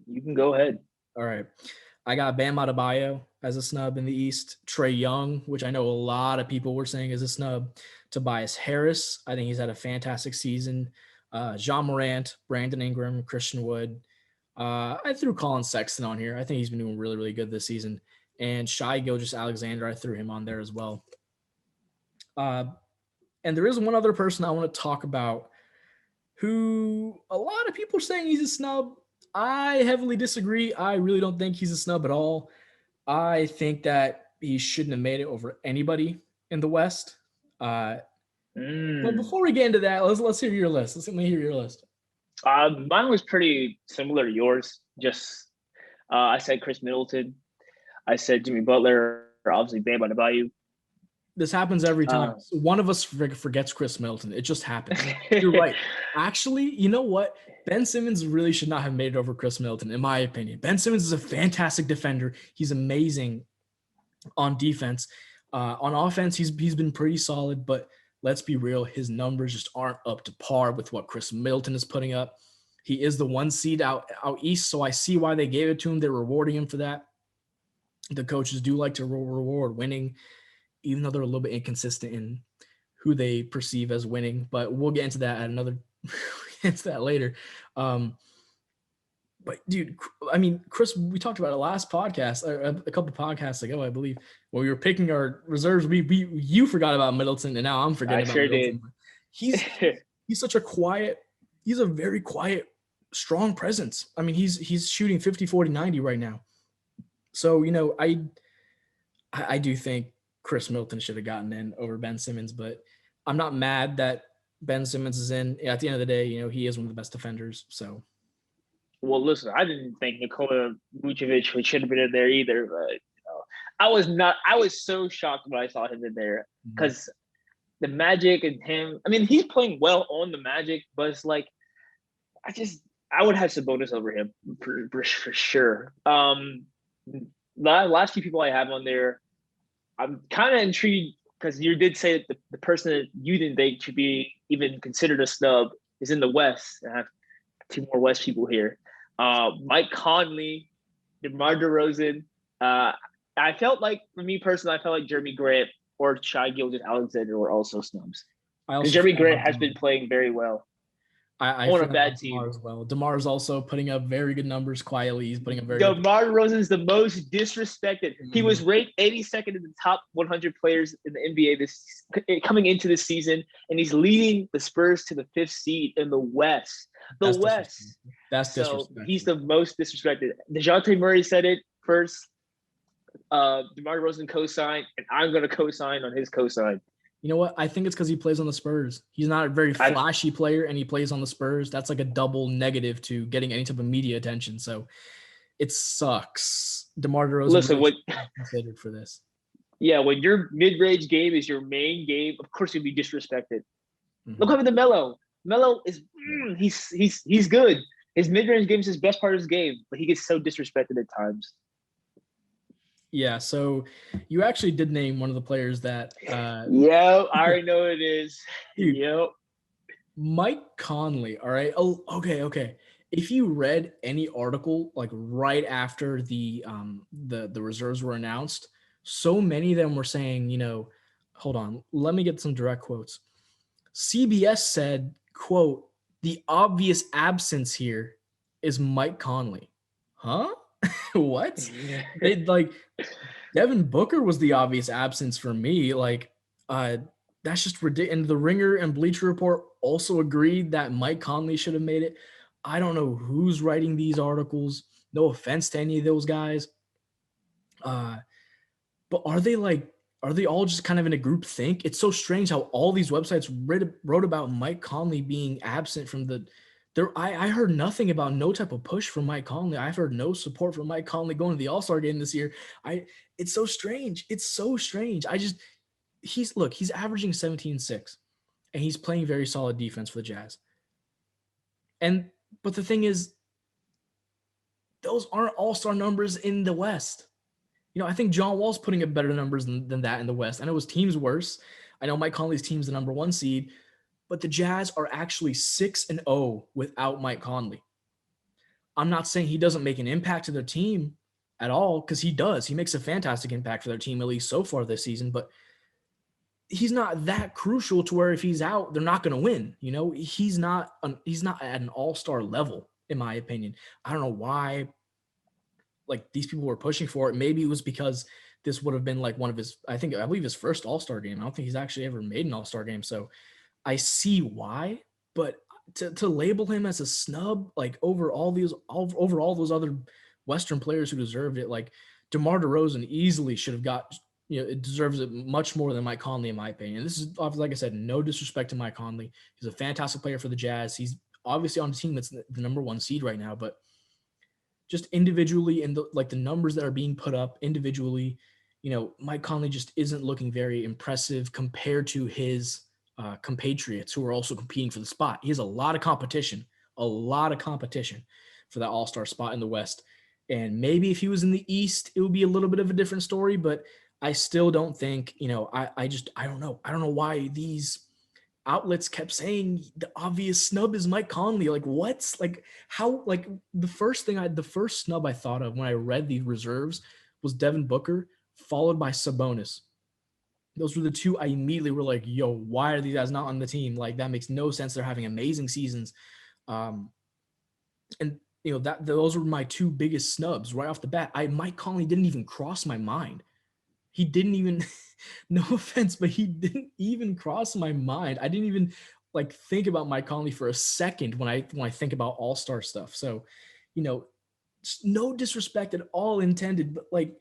You can go ahead. All right. I got Bam Adebayo as a snub in the East. Trae Young, which I know a lot of people were saying is a snub. Tobias Harris, I think he's had a fantastic season. Jean Morant, Brandon Ingram, Christian Wood. I threw Colin Sexton on here. I think he's been doing really, really good this season. And Shai Gilgeous-Alexander, I threw him on there as well. And there is one other person I want to talk about who a lot of people are saying he's a snub. I heavily disagree. I really don't think he's a snub at all. I think that he shouldn't have made it over anybody in the West. But before we get into that, let's hear your list. Let me hear your list. Mine was pretty similar to yours. Just I said Chris Middleton. I said Jimmy Butler. Obviously, Bam Adebayo. This happens every time. One of us forgets Chris Middleton. It just happens. You're right. Actually, you know what? Ben Simmons really should not have made it over Chris Middleton, in my opinion. Ben Simmons is a fantastic defender. He's amazing on defense. On offense, he's been pretty solid, but let's be real, his numbers just aren't up to par with what Chris Middleton is putting up. He is the one seed out east, so I see why they gave it to him. They're rewarding him for that. the coaches do like to reward winning, even though they're a little bit inconsistent in who they perceive as winning. But we'll get into that at another into that later. But dude, I mean, Chris, we talked about it last podcast, a couple podcasts ago, I believe, when we were picking our reserves. You forgot about Middleton, and now I'm I forgetting about sure did. Middleton. He's such a quiet, he's a very quiet, strong presence. I mean, he's shooting 50, 40, 90 right now. So, I do think Chris Middleton should have gotten in over Ben Simmons, but I'm not mad that Ben Simmons is in. At the end of the day, he is one of the best defenders. So Well, listen, I didn't think Nikola Vucevic should have been in there either, but I was not. I was so shocked when I saw him in there because the Magic and him. I mean, he's playing well on the Magic, but it's like I would have Sabonis over him for sure. Last few people I have on there, I'm kind of intrigued because you did say that the person that you didn't think should be even considered a snub is in the West. I have two more West people here. Mike Conley, DeMar DeRozan. I felt like, for me personally, I felt like Jeremy Grant or Shai Gilgeous-Alexander were also snubs. Because Jeremy Grant has been playing very well. I on a bad team as well. DeMar is also putting up very good numbers quietly. He's putting up very DeMar DeRozan is the most disrespected. He was ranked 82nd in the top 100 players in the NBA coming into this season, and he's leading the Spurs to the 5th seed in the West. That's West. That's disrespectful. So he's the most disrespected. DeJounte Murray said it first. DeMar DeRozan co-signed, and I'm going to co-sign on his co-sign. You know what? I think it's because he plays on the Spurs. He's not a very flashy player, and he plays on the Spurs. That's like a double negative to getting any type of media attention. So it sucks. DeMar DeRozan considered for this. Yeah, when your mid-range game is your main game, of course you'll be disrespected. Look at the Melo. Melo is he's good. His mid-range game is his best part of his game, but he gets so disrespected at times. Yeah, so you actually did name one of the players that I already know what it is. Yep. Mike Conley, all right. Oh, okay. If you read any article like right after the reserves were announced, so many of them were saying, hold on, let me get some direct quotes. CBS said, quote, "The obvious absence here is Mike Conley." Huh? What? Devin Booker was the obvious absence for me. That's just ridiculous. And the Ringer and Bleacher Report also agreed that Mike Conley should have made it. I don't know who's writing these articles. No offense to any of those guys. But are they all just kind of in a group think? It's so strange how all these websites wrote about Mike Conley being absent from the I heard nothing about no type of push from Mike Conley. I've heard no support from Mike Conley going to the All-Star game this year. It's so strange. He's averaging 17-6, and he's playing very solid defense for the Jazz. But the thing is, those aren't All-Star numbers in the West. I think John Wall's putting up better numbers than that in the West. I know his team's worse. I know Mike Conley's team's the number 1 seed. But the Jazz are actually 6-0 without Mike Conley. I'm not saying he doesn't make an impact to their team at all, because he does. He makes a fantastic impact for their team, at least so far this season. But he's not that crucial to where if he's out, they're not going to win. He's not at an all-star level, in my opinion. I don't know why these people were pushing for it. Maybe it was because this would have been one of his, I believe his first all-star game. I don't think he's actually ever made an all-star game. So I see why, but to label him as a snub, over all those other Western players who deserved it, DeMar DeRozan easily should have got, it deserves it much more than Mike Conley, in my opinion. This is, like I said, no disrespect to Mike Conley. He's a fantastic player for the Jazz. He's obviously on a team that's the number 1 seed right now, but just individually and the numbers that are being put up individually, Mike Conley just isn't looking very impressive compared to his compatriots who are also competing for the spot. He has a lot of competition for that all-star spot in the West. And maybe if he was in the East, it would be a little bit of a different story, but I still don't think, I don't know. I don't know why these outlets kept saying the obvious snub is Mike Conley. The first snub I thought of when I read the reserves was Devin Booker, followed by Sabonis. Those were the two I immediately were like, yo, why are these guys not on the team? Like, that makes no sense. They're having amazing seasons. Um, and that those were my two biggest snubs right off the bat. Mike Conley didn't even cross my mind. He didn't even no offense, but he didn't even cross my mind. I didn't even like think about Mike Conley for a second when I think about all-star stuff. So, no disrespect at all intended, but like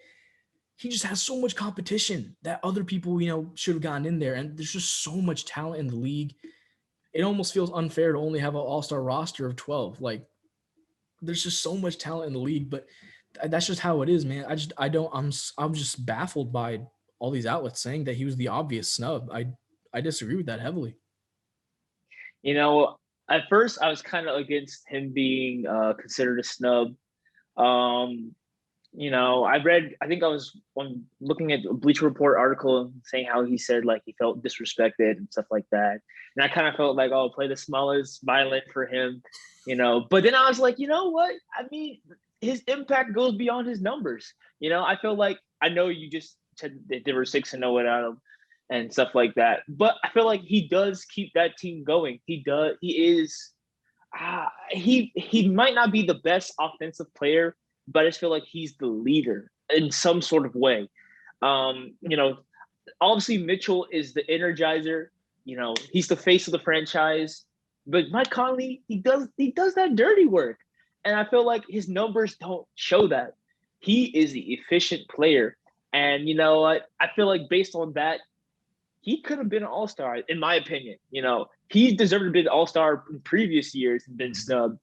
he just has so much competition that other people, should have gotten in there. And there's just so much talent in the league. It almost feels unfair to only have an all-star roster of 12. Like, there's just so much talent in the league, but that's just how it is, man. I'm just baffled by all these outlets saying that he was the obvious snub. I disagree with that heavily. You know, at first I was kind of against him being considered a snub. Um, I think I was looking at a Bleacher Report article saying how he said like he felt disrespected and stuff like that. And I kind of felt like, oh, play the smallest violin for him, But then I was like, you know what? I mean, his impact goes beyond his numbers. I feel like I know you just said that they were 6-0 without him and stuff like that, but I feel like he does keep that team going. He does. He is. He might not be the best offensive player, but I just feel like he's the leader in some sort of way. Obviously Mitchell is the energizer. He's the face of the franchise. But Mike Conley, he does that dirty work, and I feel like his numbers don't show that. He is the efficient player, and you know what? I feel like based on that, he could have been an all-star, in my opinion. He deserved to be an all-star in previous years and been snubbed.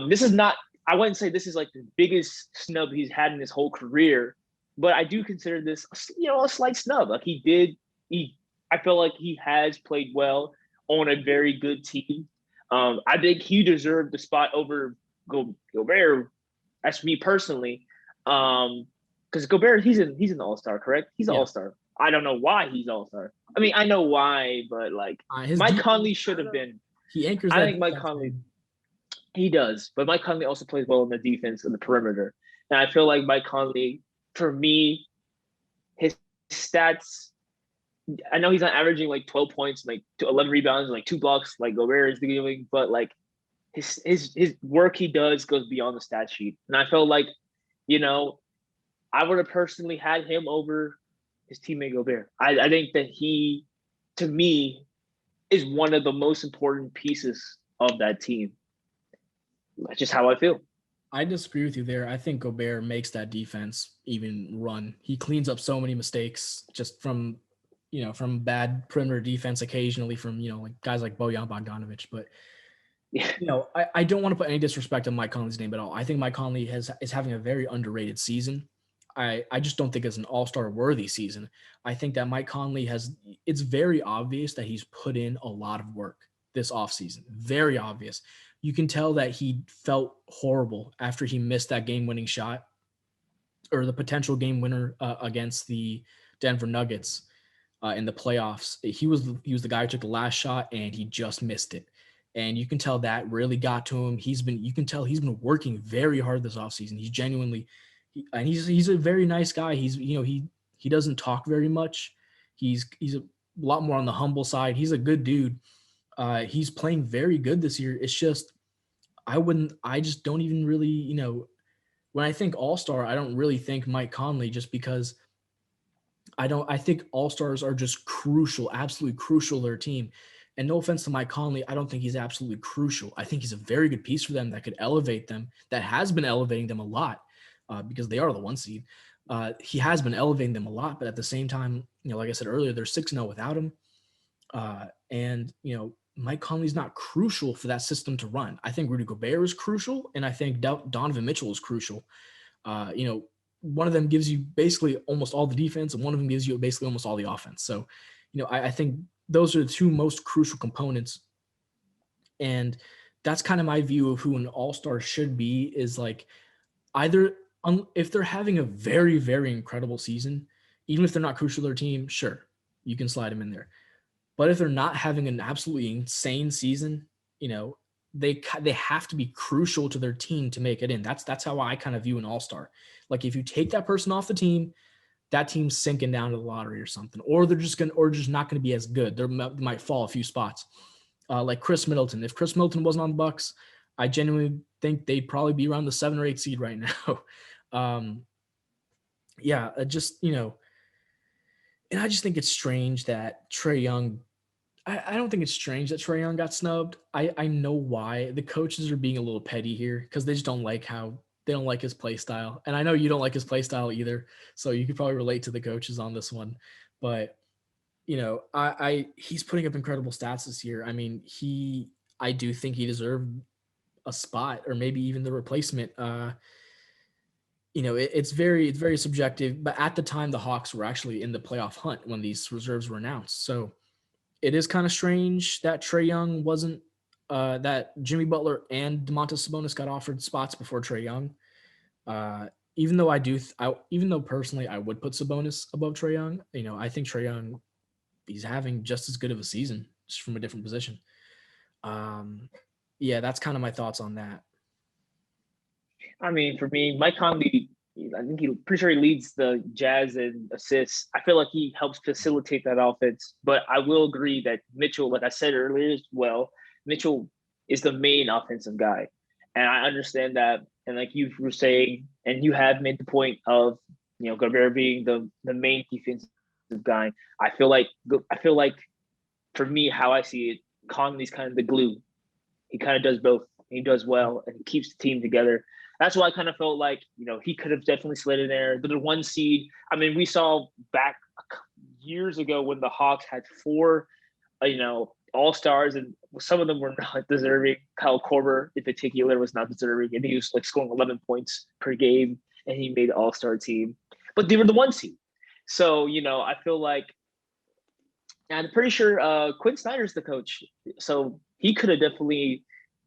This is not, I wouldn't say this is like the biggest snub he's had in his whole career, but I do consider this, a slight snub. Like I feel like he has played well on a very good team. I think he deserved the spot over Gobert. That's me personally. Because Gobert, he's an all-star, correct? He's an all-star. I don't know why he's all-star. I mean, I know why, but like Mike Conley should have been. He anchors. I think Mike Conley. He does, but Mike Conley also plays well on the defense and the perimeter. And I feel like Mike Conley, for me, his stats, I know he's not averaging like 12 points, like 11 rebounds, like 2 blocks, like Gobert is doing, but like his work he does goes beyond the stat sheet. And I felt like, I would have personally had him over his teammate Gobert. I think that he, to me, is one of the most important pieces of that team. That's just how I feel. I disagree with you there. I think Gobert makes that defense even run. He cleans up so many mistakes just from bad perimeter defense occasionally from, like guys like Bojan Bogdanovic. But, I don't want to put any disrespect on Mike Conley's name at all. I think Mike Conley is having a very underrated season. I just don't think it's an all-star worthy season. I think that Mike Conley it's very obvious that he's put in a lot of work this offseason. Very obvious. You can tell that he felt horrible after he missed that game-winning shot or the potential game winner against the Denver Nuggets in the playoffs. He was the guy who took the last shot and he just missed it. And you can tell that really got to him. You can tell he's been working very hard this offseason. He's genuinely and he's a very nice guy. He doesn't talk very much. He's a lot more on the humble side. He's a good dude. He's playing very good this year. It's just I just don't even really, when I think all-star, I don't really think Mike Conley just because I think all-stars are just crucial, absolutely crucial to their team. And no offense to Mike Conley, I don't think he's absolutely crucial. I think he's a very good piece for them that could elevate them, that has been elevating them a lot. Because they are the 1 seed. He has been elevating them a lot, but at the same time, like I said earlier, they're 6-0 without him. And Mike Conley's not crucial for that system to run. I think Rudy Gobert is crucial, and I think Donovan Mitchell is crucial. One of them gives you basically almost all the defense, and one of them gives you basically almost all the offense. So, I think those are the two most crucial components. And that's kind of my view of who an all-star should be is like either – if they're having a very, very incredible season, even if they're not crucial to their team, sure, you can slide them in there. But if they're not having an absolutely insane season, they have to be crucial to their team to make it in. That's how I kind of view an all-star. Like if you take that person off the team, that team's sinking down to the lottery or something, or they're just not going to be as good. They might fall a few spots. Like Chris Middleton. If Chris Middleton wasn't on the Bucks, I genuinely think they'd probably be around the 7 or 8 seed right now. Just and I just think it's strange that Trae Young. I don't think it's strange that Trae Young got snubbed. I know why. The coaches are being a little petty here because they just don't like his play style. And I know you don't like his play style either. So you could probably relate to the coaches on this one. But, he's putting up incredible stats this year. I mean, I do think he deserved a spot or maybe even the replacement. It's very subjective. But at the time, the Hawks were actually in the playoff hunt when these reserves were announced. So it is kind of strange that Trae Young wasn't that Jimmy Butler and Domantas Sabonis got offered spots before Trae Young. Even though personally I would put Sabonis above Trae Young, I think Trae Young, he's having just as good of a season, just from a different position. That's kind of my thoughts on that. I mean, for me, Mike Conley, I think pretty sure he leads the Jazz in assists. I feel like he helps facilitate that offense. But I will agree that Mitchell, like I said earlier as well, Mitchell is the main offensive guy. And I understand that. And like you were saying, and you have made the point of, Gobert being the main defensive guy. I feel like for me, how I see it, Conley's kind of the glue. He kind of does both. He does well and he keeps the team together. That's why I kind of felt like, he could have definitely slid in there. The 1 seed. I mean, we saw back years ago when the Hawks had 4, all-stars, and some of them were not deserving. Kyle Korver, in particular, was not deserving, and he was like scoring 11 points per game, and he made the all-star team. But they were the 1 seed. So, I feel like, and I'm pretty sure Quinn Snyder's the coach. So he could have definitely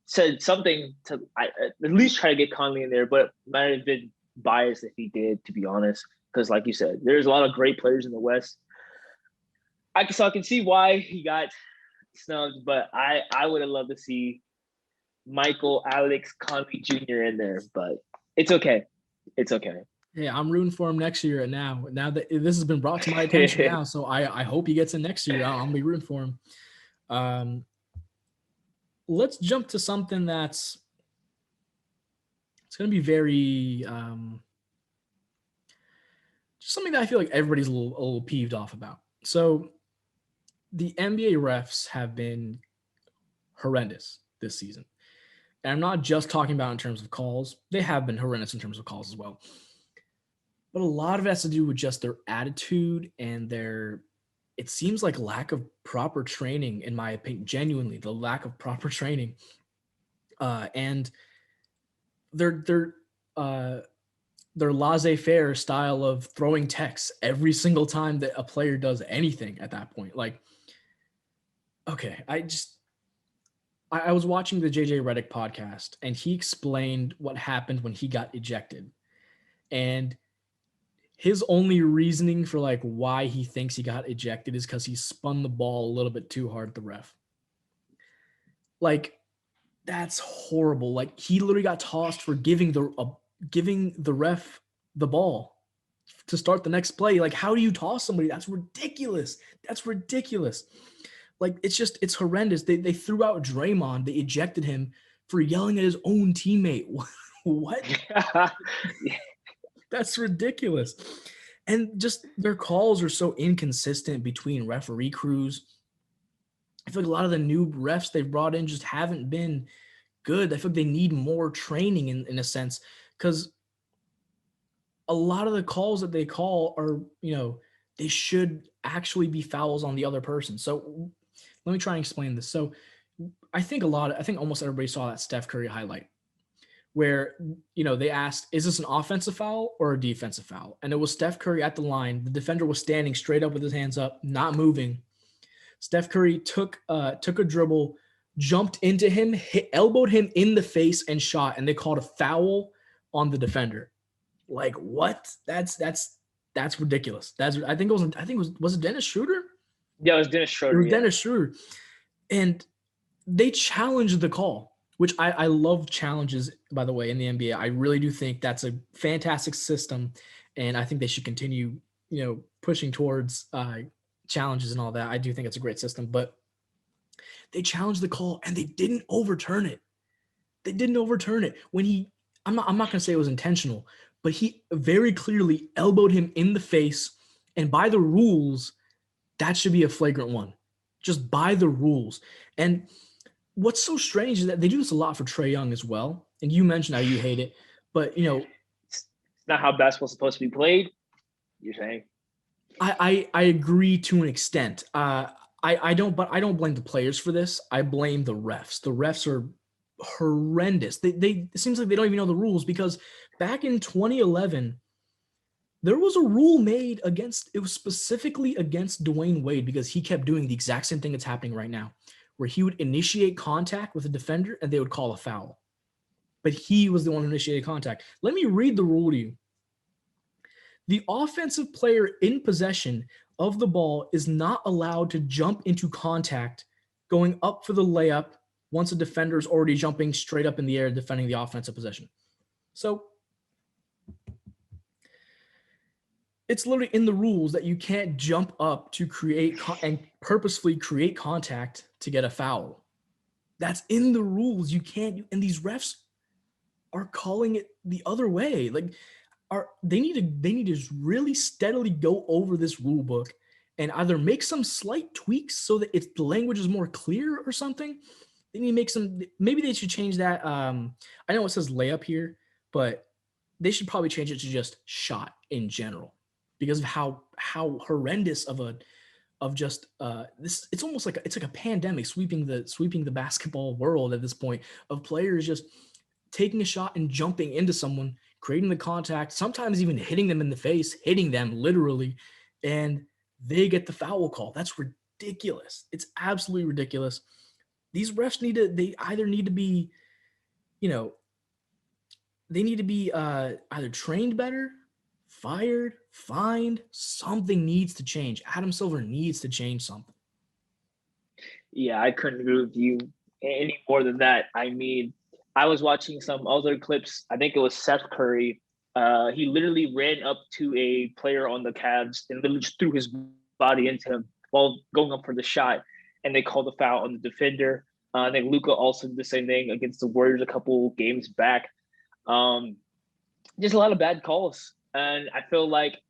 said something to at least try to get Conley in there, but might have been biased if he did, to be honest. Because like you said, there's a lot of great players in the West. I can see why he got snubbed, but I would have loved to see Michael Alex Conley Jr. in there, but it's okay. It's okay. Yeah, I'm rooting for him next year. Now that this has been brought to my attention now, so I hope he gets in next year. I'm gonna be rooting for him. Let's jump to something it's going to be very just something that I feel like everybody's a little peeved off about. So the NBA refs have been horrendous this season. And I'm not just talking about in terms of calls. They have been horrendous in terms of calls as well. But a lot of it has to do with just their attitude and it seems like lack of proper training, in my opinion, genuinely the lack of proper training. And their laissez-faire style of throwing texts every single time that a player does anything at that point. Like, okay, I was watching the JJ Redick podcast, and he explained what happened when he got ejected. And his only reasoning for like why he thinks he got ejected is because he spun the ball a little bit too hard at the ref. Like, that's horrible. Like, he literally got tossed for giving the ref the ball to start the next play. Like, how do you toss somebody? That's ridiculous. That's ridiculous. Like, it's horrendous. They threw out Draymond. They ejected him for yelling at his own teammate. What? That's ridiculous. And just their calls are so inconsistent between referee crews. I feel like a lot of the new refs they've brought in just haven't been good. I feel like they need more training in a sense, because a lot of the calls that they call are, they should actually be fouls on the other person. So let me try and explain this. So I think almost everybody saw that Steph Curry highlight where, they asked, is this an offensive foul or a defensive foul? And it was Steph Curry at the line. The defender was standing straight up with his hands up, not moving. Steph Curry took a dribble, jumped into him, elbowed him in the face and shot, and they called a foul on the defender. Like, what? That's ridiculous. I think it was Dennis Schroeder? Yeah, it was Dennis Schroeder. Dennis Schroeder. And they challenged the call. which I love challenges, by the way, in the NBA. I really do think that's a fantastic system, and I think they should continue, pushing towards challenges and all that. I do think it's a great system, but they challenged the call and they didn't overturn it. They didn't overturn it when I'm not going to say it was intentional, but he very clearly elbowed him in the face, and by the rules, that should be a flagrant one, just by the rules. And what's so strange is that they do this a lot for Trae Young as well. And you mentioned how you hate it, but It's not how basketball's supposed to be played. You're saying? I agree to an extent. I don't blame the players for this. I blame the refs. The refs are horrendous. They it seems like they don't even know the rules, because back in 2011 there was a rule made against, it was specifically against Dwayne Wade, because he kept doing the exact same thing that's happening right now, where he would initiate contact with a defender and they would call a foul. But he was the one who initiated contact. Let me read the rule to you. The offensive player in possession of the ball is not allowed to jump into contact going up for the layup once a defender is already jumping straight up in the air defending the offensive possession. So it's literally in the rules that you can't jump up to create and purposefully create contact to get a foul. That's in the rules. You can't, and these refs are calling it the other way. Like, they need to really steadily go over this rule book and either make some slight tweaks so that the language is more clear or something. They need to make some, maybe they should change that. I know it says layup here, but they should probably change it to just shot in general, because of how horrendous of just this. It's almost like it's like a pandemic sweeping the basketball world at this point, of players just taking a shot and jumping into someone, creating the contact, sometimes even hitting them in the face, hitting them literally, and they get the foul call. That's ridiculous. It's absolutely ridiculous. These refs either need to be, they need to be either trained better, fired, fined. Something needs to change. Adam Silver needs to change something. Yeah, I couldn't agree with you any more than that. I mean, I was watching some other clips. I think it was Seth Curry. He literally ran up to a player on the Cavs and literally just threw his body into him while going up for the shot, and they called the foul on the defender. I think Luka also did the same thing against the Warriors a couple games back. Just a lot of bad calls, and I feel like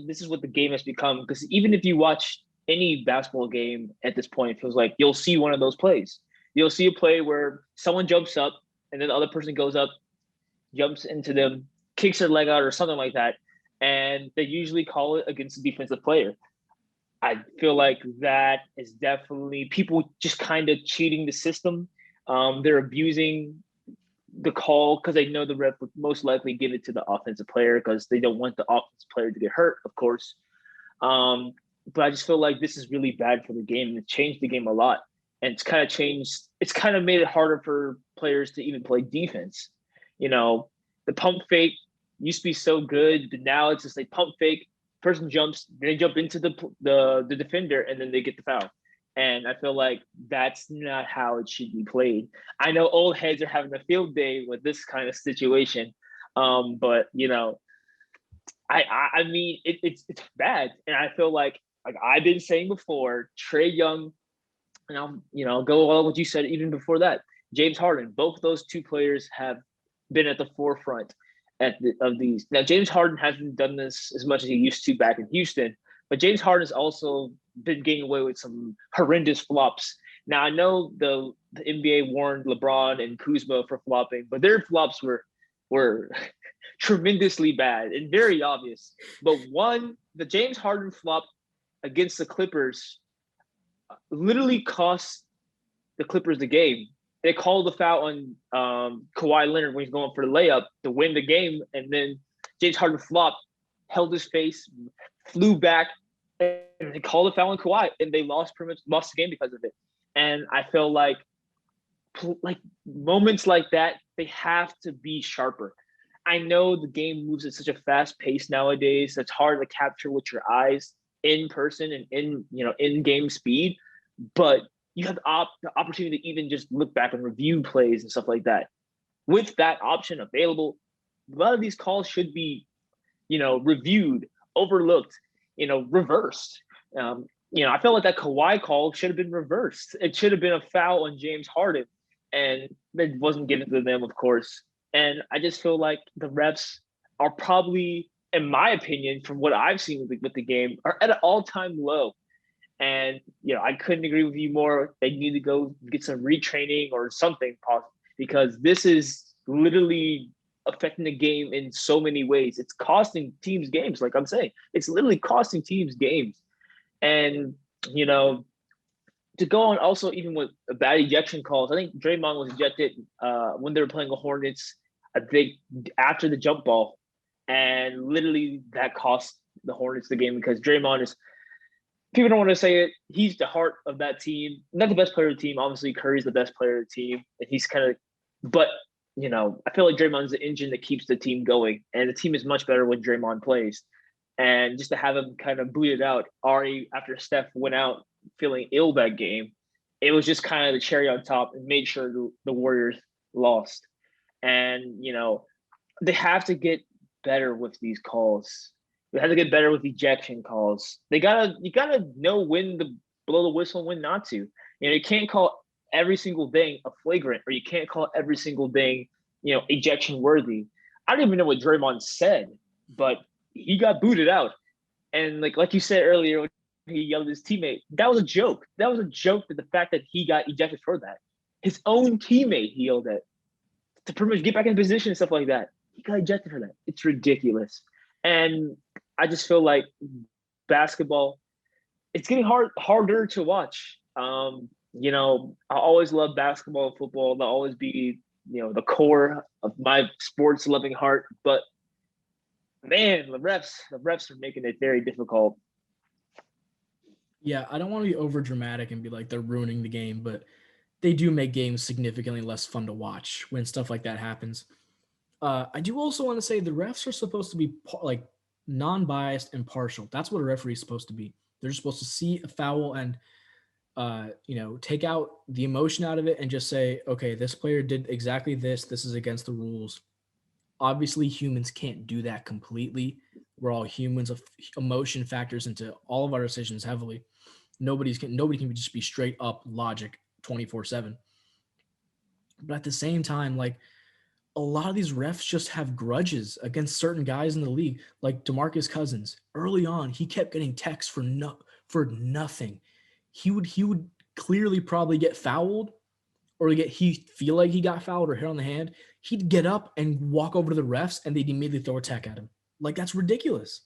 this is what the game has become. Because even if you watch any basketball game at this point, it feels like you'll see one of those plays. You'll see a play where someone jumps up and then the other person goes up, jumps into them, kicks their leg out or something like that, and they usually call it against the defensive player. I feel like that is definitely people just kind of cheating the system. They're abusing the call because they know the ref would most likely give it to the offensive player because they don't want the offensive player to get hurt, of course. But I just feel like this is really bad for the game. It changed the game a lot. And it's kind of made it harder for players to even play defense. The pump fake used to be so good, but now it's just like pump fake, person jumps, they jump into the defender, and then they get the foul. And I feel like that's not how it should be played. I know old heads are having a field day with this kind of situation, but I mean it's bad, and I feel like I've been saying before, Trae Young, and I'll go along with what you said even before that. James Harden, both those two players have been at the forefront of these. Now, James Harden hasn't done this as much as he used to back in Houston, but James Harden has also been getting away with some horrendous flops. Now, I know the NBA warned LeBron and Kuzma for flopping, but their flops were tremendously bad and very obvious. But the James Harden flop against the Clippers literally cost the Clippers the game. They called the foul on Kawhi Leonard when he's going for the layup to win the game, and then James Harden flopped, held his face, flew back, and they called the foul on Kawhi, and they lost the game because of it. And I feel like moments like that, they have to be sharper. I know the game moves at such a fast pace nowadays. It's hard to capture with your eyes in person and in game speed. But you have the opportunity to even just look back and review plays and stuff like that. With that option available, a lot of these calls should be, reviewed, overlooked, reversed. I felt like that Kawhi call should have been reversed. It should have been a foul on James Harden, and it wasn't given to them, of course. And I just feel like the refs are probably, in my opinion, from what I've seen with the game, are at an all-time low. And I couldn't agree with you more. They need to go get some retraining or something, because this is literally affecting the game in so many ways. It's costing teams games, like I'm saying. It's literally costing teams games. And, to go on also even with bad ejection calls, I think Draymond was ejected when they were playing the Hornets, I think after the jump ball. And literally that cost the Hornets the game, because Draymond is, people don't want to say it, he's the heart of that team. Not the best player of the team. Obviously, Curry's the best player of the team. And he's kind of, but, I feel like Draymond's the engine that keeps the team going. And the team is much better when Draymond plays. And just to have him kind of booted out, Ari, after Steph went out feeling ill that game, it was just kind of the cherry on top and made sure the Warriors lost. And, they have to get better with these calls. They have to get better with ejection calls. You gotta know when to blow the whistle and when not to. You can't call every single thing a flagrant, or you can't call every single thing, ejection worthy. I don't even know what Draymond said, but he got booted out. And like you said earlier, when he yelled at his teammate, that was a joke. That was a joke, that the fact that he got ejected for that. His own teammate he yelled at to pretty much get back in position and stuff like that. He got ejected for that. It's ridiculous. And I just feel like basketball, it's getting harder to watch. I always love basketball and football. They'll always be, the core of my sports loving heart. But man, the refs are making it very difficult. Yeah, I don't want to be over dramatic and be like they're ruining the game, but they do make games significantly less fun to watch when stuff like that happens. I do also want to say the refs are supposed to be like non-biased and partial. That's what a referee is supposed to be. They're supposed to see a foul and take out the emotion out of it and just say, okay, this player did exactly this. This is against the rules. Obviously, humans can't do that completely. We're all humans. Emotion factors into all of our decisions heavily. Nobody can just be straight up logic 24/7. But at the same time, like, a lot of these refs just have grudges against certain guys in the league, like DeMarcus Cousins. Early on, he kept getting texts for nothing. He would clearly probably get fouled, or he feel like he got fouled or hit on the hand. He'd get up and walk over to the refs, and they'd immediately throw a tech at him. Like, that's ridiculous.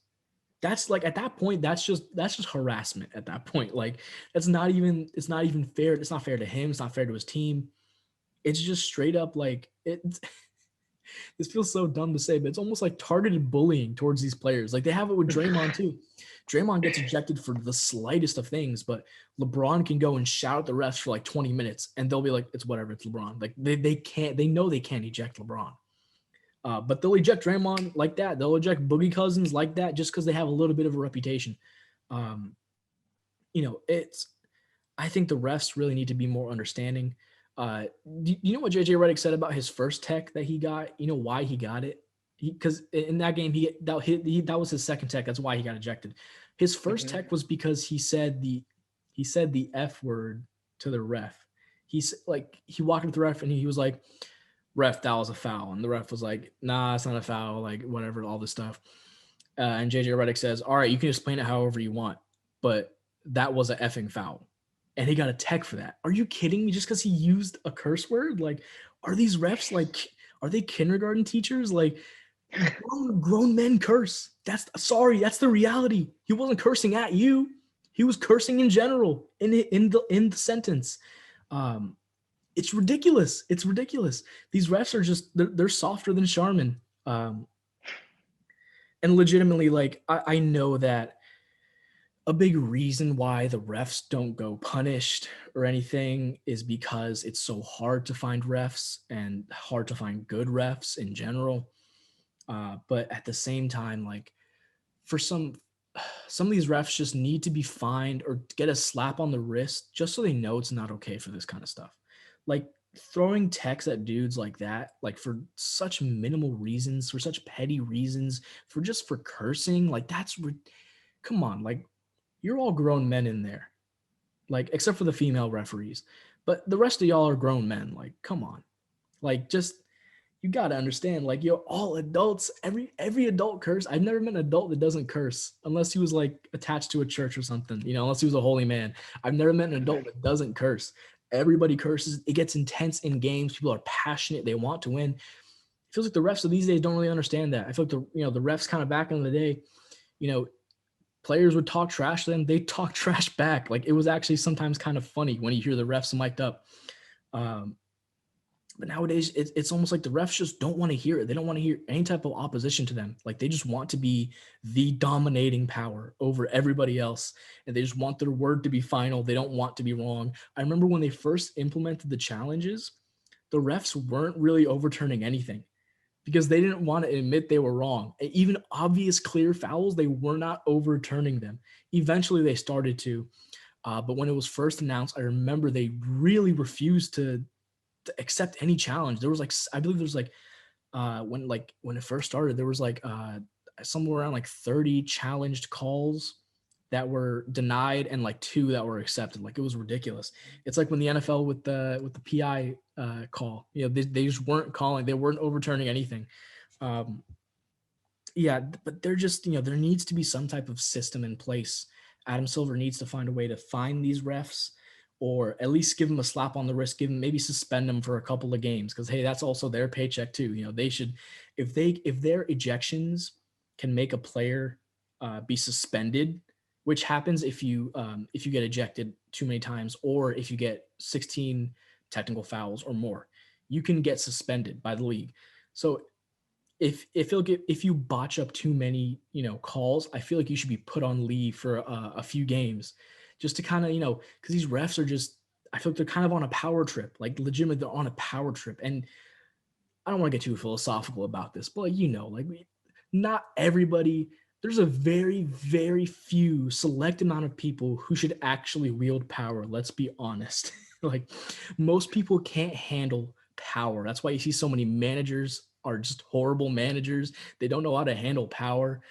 That's like, at that point, that's just harassment at that point. Like, it's not even fair. It's not fair to him. It's not fair to his team. It's just straight up like it. This feels so dumb to say, but it's almost like targeted bullying towards these players. Like, they have it with Draymond too. Draymond gets ejected for the slightest of things, but LeBron can go and shout at the refs for like 20 minutes and they'll be like, it's whatever, it's LeBron. Like, they know they can't eject LeBron. But they'll eject Draymond like that. They'll eject Boogie Cousins like that just because they have a little bit of a reputation. I think the refs really need to be more understanding. Do you know what JJ Redick said about his first tech that he got? You know why he got it? Because in that game, that was his second tech. That's why he got ejected. His first tech was because he said the F word to the ref. He walked up to the ref and he was like, "Ref, that was a foul," and the ref was like, "Nah, it's not a foul." Like, whatever, all this stuff. And JJ Redick says, "All right, you can explain it however you want, but that was an effing foul." And he got a tech for that. Are you kidding me? Just because he used a curse word? Like, are these refs like, are they kindergarten teachers? Like, grown men curse. That's the reality. He wasn't cursing at you. He was cursing in general in the sentence. It's ridiculous. It's ridiculous. These refs are just they're softer than Charmin. And legitimately, like, I know that a big reason why the refs don't go punished or anything is because it's so hard to find refs and hard to find good refs in general. But at the same time, like, for some some of these refs just need to be fined or get a slap on the wrist just so they know it's not okay for this kind of stuff. Like throwing texts at dudes like that, like for such minimal reasons, for such petty reasons, for cursing, like come on, like you're all grown men in there. Like except for the female referees. But the rest of y'all are grown men. Like, come on. Like just you gotta understand, like you're all adults. Every adult curse. I've never met an adult that doesn't curse unless he was like attached to a church or something, unless he was a holy man. I've never met an adult that doesn't curse. Everybody curses. It gets intense in games. People are passionate. They want to win. It feels like the refs of these days don't really understand that. I feel like the refs kind of back in the day, you know, players would talk trash to them. They talk trash back. Like it was actually sometimes kind of funny when you hear the refs mic'd up. But nowadays, it's almost like the refs just don't want to hear it. They don't want to hear any type of opposition to them. Like they just want to be the dominating power over everybody else. And they just want their word to be final. They don't want to be wrong. I remember when they first implemented the challenges, the refs weren't really overturning anything because they didn't want to admit they were wrong. Even obvious clear fouls, they were not overturning them. Eventually they started to. But when it was first announced, I remember they really refused to accept any challenge. There was like, I believe there was like, when it first started, there was like somewhere around like 30 challenged calls that were denied and like 2 that were accepted. Like it was ridiculous. It's like when the NFL with the PI call, they just weren't calling, they weren't overturning anything. Yeah, but they're just, there needs to be some type of system in place. Adam Silver needs to find a way to find these refs or at least give them a slap on the wrist, maybe suspend them for a couple of games. Cause hey, that's also their paycheck too. They should, if their ejections can make a player be suspended, which happens if you get ejected too many times, or if you get 16 technical fouls or more, you can get suspended by the league. So if you botch up too many calls, I feel like you should be put on leave for a few games, just to kind of because these refs are just, I feel like they're kind of on a power trip, like legitimately they're on a power trip. And I don't want to get too philosophical about this, but not everybody. There's a very, very few select amount of people who should actually wield power. Let's be honest. Like most people can't handle power. That's why you see so many managers are just horrible managers. They don't know how to handle power.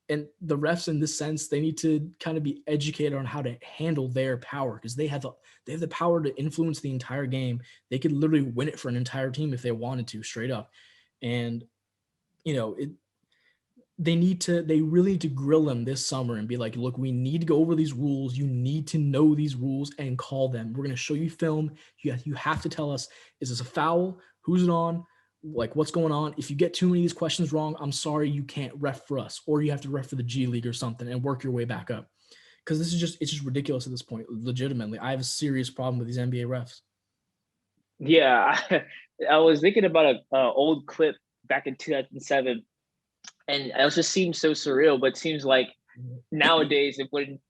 And the refs, in this sense, they need to kind of be educated on how to handle their power because they have the power to influence the entire game. They could literally win it for an entire team if they wanted to, straight up. And they really need to grill them this summer and be like, look, we need to go over these rules. You need to know these rules and call them. We're going to show you film. You have to tell us, is this a foul? Who's it on? Like, what's going on? If you get too many of these questions wrong, I'm sorry, you can't ref for us, or you have to ref for the G League or something and work your way back up. Because it's just ridiculous at this point. Legitimately, I have a serious problem with these NBA refs. Yeah, I was thinking about an old clip back in 2007, and it just seems so surreal. But it seems like nowadays it wouldn't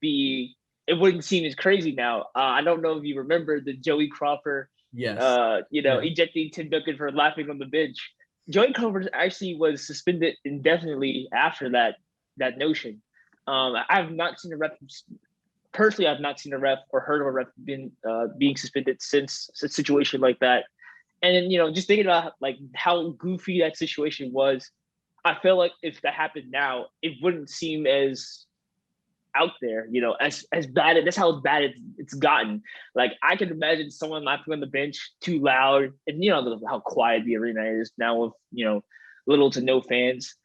seem as crazy now. I don't know if you remember the Joey Crawford, Yes. ejecting Tim Duncan for laughing on the bench. Joey Crawford actually was suspended indefinitely after that notion. I've not seen a ref personally. I've not seen a ref or heard of a ref being suspended since a situation like that. And then, just thinking about like how goofy that situation was, I feel like if that happened now, it wouldn't seem as out there, as bad. That's how bad it's gotten. Like I can imagine someone laughing on the bench too loud, and how quiet the arena is now with little to no fans.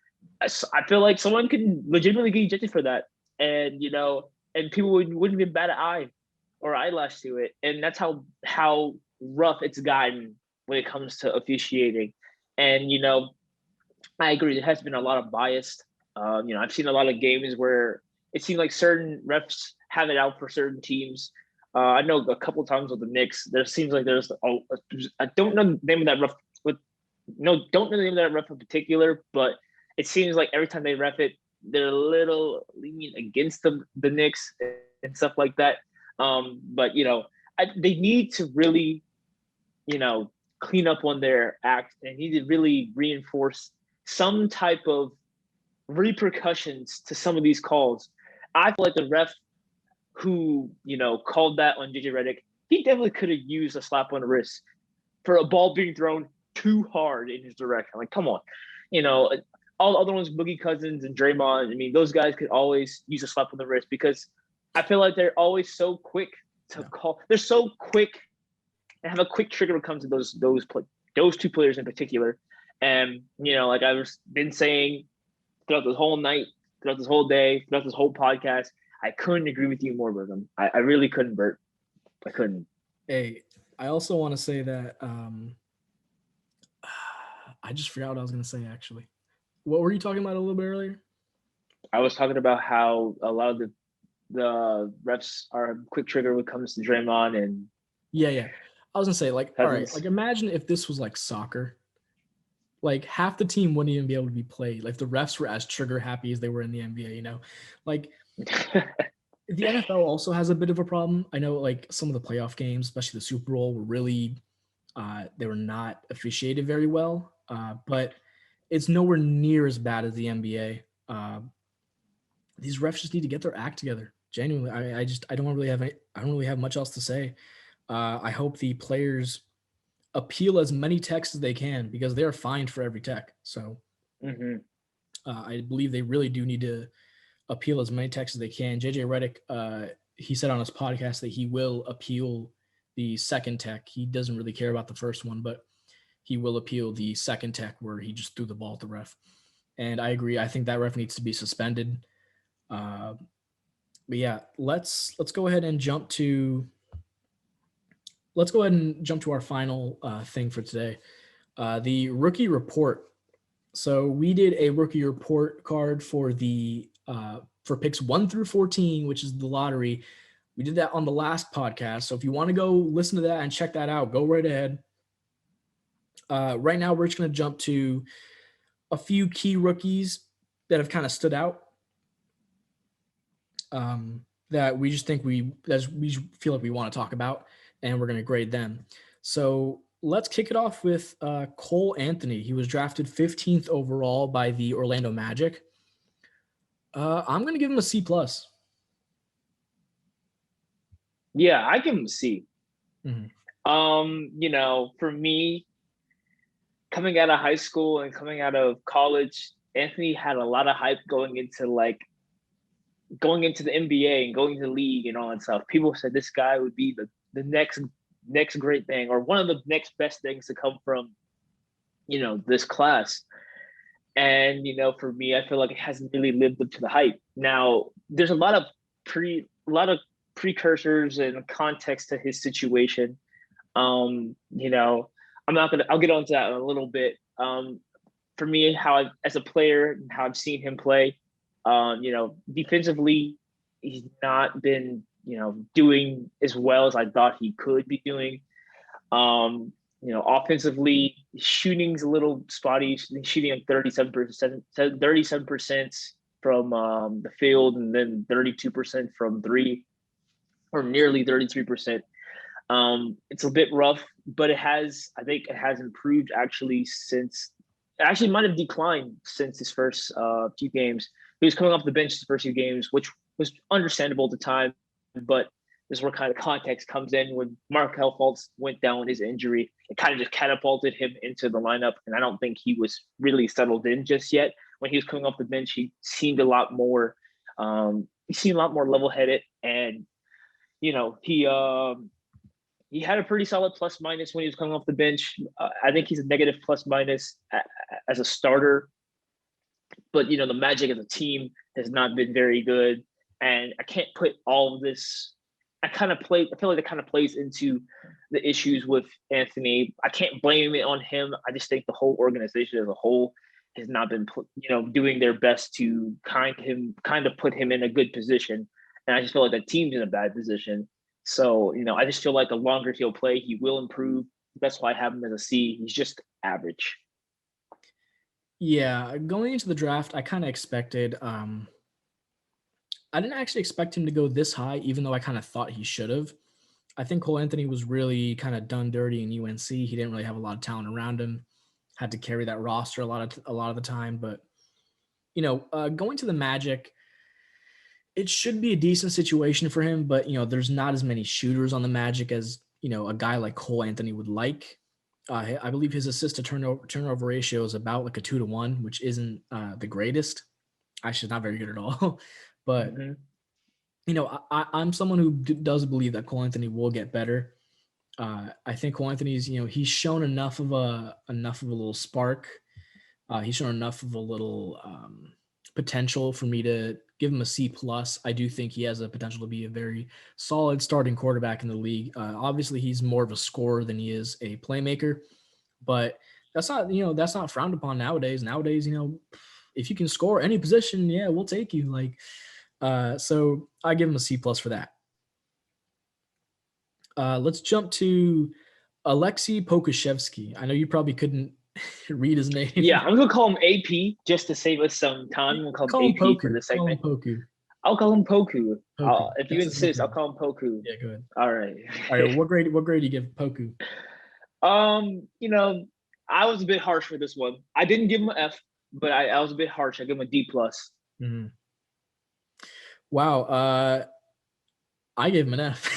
I feel like someone can legitimately get ejected for that, and and people wouldn't even bat an eye or eyelash to it. And that's how rough it's gotten when it comes to officiating. And I agree, there has been a lot of bias. I've seen a lot of games where it seemed like certain refs have it out for certain teams. I know a couple of times with the Knicks, there seems like I don't know the name of that ref, don't know the name of that ref in particular, but it seems like every time they ref it, they're a little lenient against the Knicks and stuff like that. But they need to really, clean up on their act and need to really reinforce some type of repercussions to some of these calls. I feel like the ref who, called that on JJ Redick, he definitely could have used a slap on the wrist for a ball being thrown too hard in his direction. Like, come on. You know, all the other ones, Boogie Cousins and Draymond, I mean, those guys could always use a slap on the wrist because I feel like they're always so quick to call. They're so quick and have a quick trigger when it comes to those two players in particular. And, like I've been saying throughout this whole night, throughout this whole day, throughout this whole podcast, I couldn't agree with you more, with them. I really couldn't, Bert. I couldn't. Hey, I also want to say that I just forgot what I was going to say, actually. What were you talking about a little bit earlier? I was talking about how a lot of the refs are a quick trigger when it comes to Draymond and Yeah. I was going to say, like, all right, Cousins. like imagine if this was like soccer. Like half the team wouldn't even be able to be played. Like the refs were as trigger happy as they were in the NBA, Like the NFL also has a bit of a problem. I know like some of the playoff games, especially the Super Bowl, were really they were not officiated very well. But it's nowhere near as bad as the NBA. These refs just need to get their act together. Genuinely, I don't really have much else to say. I hope the players appeal as many techs as they can because they are fined for every tech. So I believe they really do need to appeal as many techs as they can. JJ Redick, he said on his podcast that he will appeal the second tech. He doesn't really care about the first one, but he will appeal the second tech where he just threw the ball at the ref. And I agree. I think that ref needs to be suspended. But yeah, let's go ahead and jump to our final thing for today, the rookie report. So we did a rookie report card for the for picks 1 through 14, which is the lottery. We did that on the last podcast. So if you want to go listen to that and check that out, go right ahead. Right now, we're just going to jump to a few key rookies that have kind of stood out. That we just think we feel like we want to talk about, and we're going to grade them. So let's kick it off with Cole Anthony. He was drafted 15th overall by the Orlando Magic. I'm going to give him a C+. Yeah, I give him a C. Mm-hmm. For me, coming out of high school and coming out of college, Anthony had a lot of hype going into the NBA and going to the league and all that stuff. People said this guy would be the next great thing or one of the next best things to come from, this class. And, for me, I feel like it hasn't really lived up to the hype. Now, there's a lot of precursors and context to his situation. I'll get onto that in a little bit. For me, as a player, how I've seen him play, defensively, he's not been, doing as well as I thought he could be doing. Offensively, shooting's a little spotty. He's shooting like 37% from the field, and then 32% from three, or nearly 33%. It's a bit rough, but I think it has improved actually might have declined since his first few games. He was coming off the bench his first few games, which was understandable at the time, but this is where kind of context comes in. When Markelle Fultz went down with his injury, it kind of just catapulted him into the lineup, and I don't think he was really settled in just yet. When he was coming off the bench, he seemed a lot more level-headed, and he had a pretty solid plus minus when he was coming off the bench. I think he's a negative plus minus as a starter, but the Magic as a team has not been very good, and I can't put all of this. I feel like that kind of plays into the issues with Anthony. I can't blame it on him. I just think the whole organization as a whole has not been, doing their best to kind of put him in a good position, and I just feel like the team's in a bad position. So, I just feel like the longer he'll play, he will improve. That's why I have him as a C. He's just average. Yeah, going into the draft, I kind of expected I didn't actually expect him to go this high, even though I kind of thought he should have. I think Cole Anthony was really kind of done dirty in UNC. He didn't really have a lot of talent around him. Had to carry that roster a lot of the time, but going to the Magic, it should be a decent situation for him, but there's not as many shooters on the Magic as a guy like Cole Anthony would like. I believe his assist to turnover ratio is about like a 2-1, which isn't the greatest. Actually, not very good at all. But Mm-hmm. I'm someone who does believe that Cole Anthony will get better. I think Cole Anthony's, he's shown enough of a little spark. He's shown enough of a little potential for me to give him a C plus. I do think he has a potential to be a very solid starting quarterback in the league. Obviously, he's more of a scorer than he is a playmaker, but that's not frowned upon nowadays. Nowadays, if you can score any position, yeah, we'll take you. So I give him a C plus for that. Let's jump to Alexei Pokushevsky. I know you probably couldn't read his name. Yeah, I'm gonna call him AP just to save us some time. I'm gonna call him Call him AP for Poku. this Call him segment. Poku. I'll call him Poku. Poku. If you That's his insist, I'll nickname. call him Poku. Yeah, go ahead. All right. All right. What grade do you give Poku? I was a bit harsh for this one. I didn't give him an F, but I was a bit harsh. I give him a D plus. Mm-hmm. Wow. I gave him an F.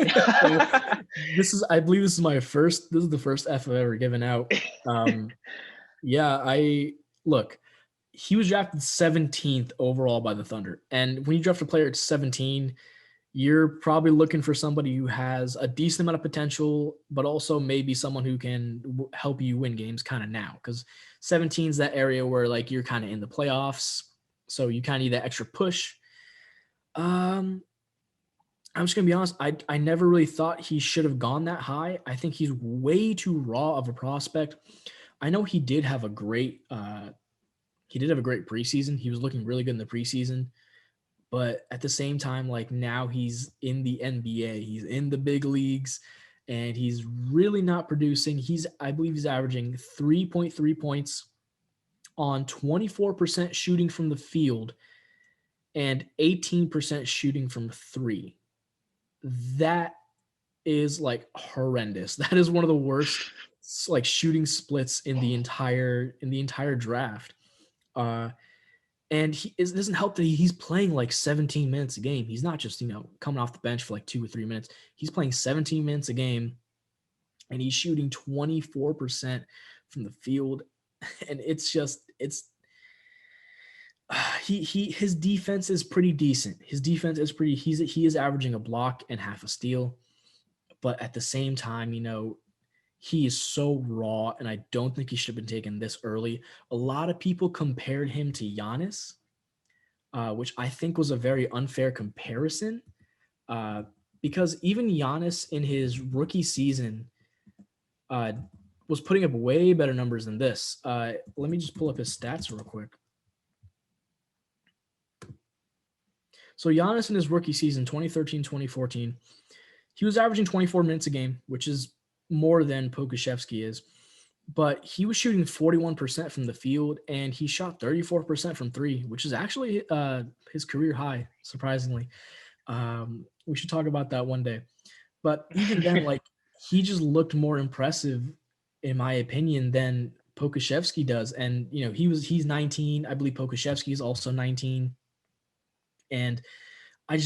I believe this is the first F I've ever given out. Look, he was drafted 17th overall by the Thunder. And when you draft a player at 17, you're probably looking for somebody who has a decent amount of potential, but also maybe someone who can help you win games kind of now. Because 17 is that area where you're kind of in the playoffs. So you kind of need that extra push. I'm just going to be honest. I never really thought he should have gone that high. I think he's way too raw of a prospect. I know he did have a great preseason. He was looking really good in the preseason, but at the same time, now he's in the NBA, he's in the big leagues, and he's really not producing. I believe he's averaging 3.3 points on 24% shooting from the field and 18% shooting from three. That is horrendous. That is one of the worst shooting splits in the entire draft. And it doesn't help that he's playing 17 minutes a game. He's not just coming off the bench for 2 or 3 minutes. He's playing 17 minutes a game, and he's shooting 24% from the field. And his defense is pretty decent. He is averaging a block and half a steal, but at the same time, he is so raw, and I don't think he should have been taken this early. A lot of people compared him to Giannis, which I think was a very unfair comparison, because even Giannis in his rookie season was putting up way better numbers than this. Let me just pull up his stats real quick. So Giannis in his rookie season, 2013-2014, he was averaging 24 minutes a game, which is more than Pokushevsky is, but he was shooting 41% from the field, and he shot 34% from three, which is actually his career high, surprisingly. We should talk about that one day. But even then, he just looked more impressive, in my opinion, than Pokushevsky does. And, he's 19. I believe Pokushevsky is also 19. And I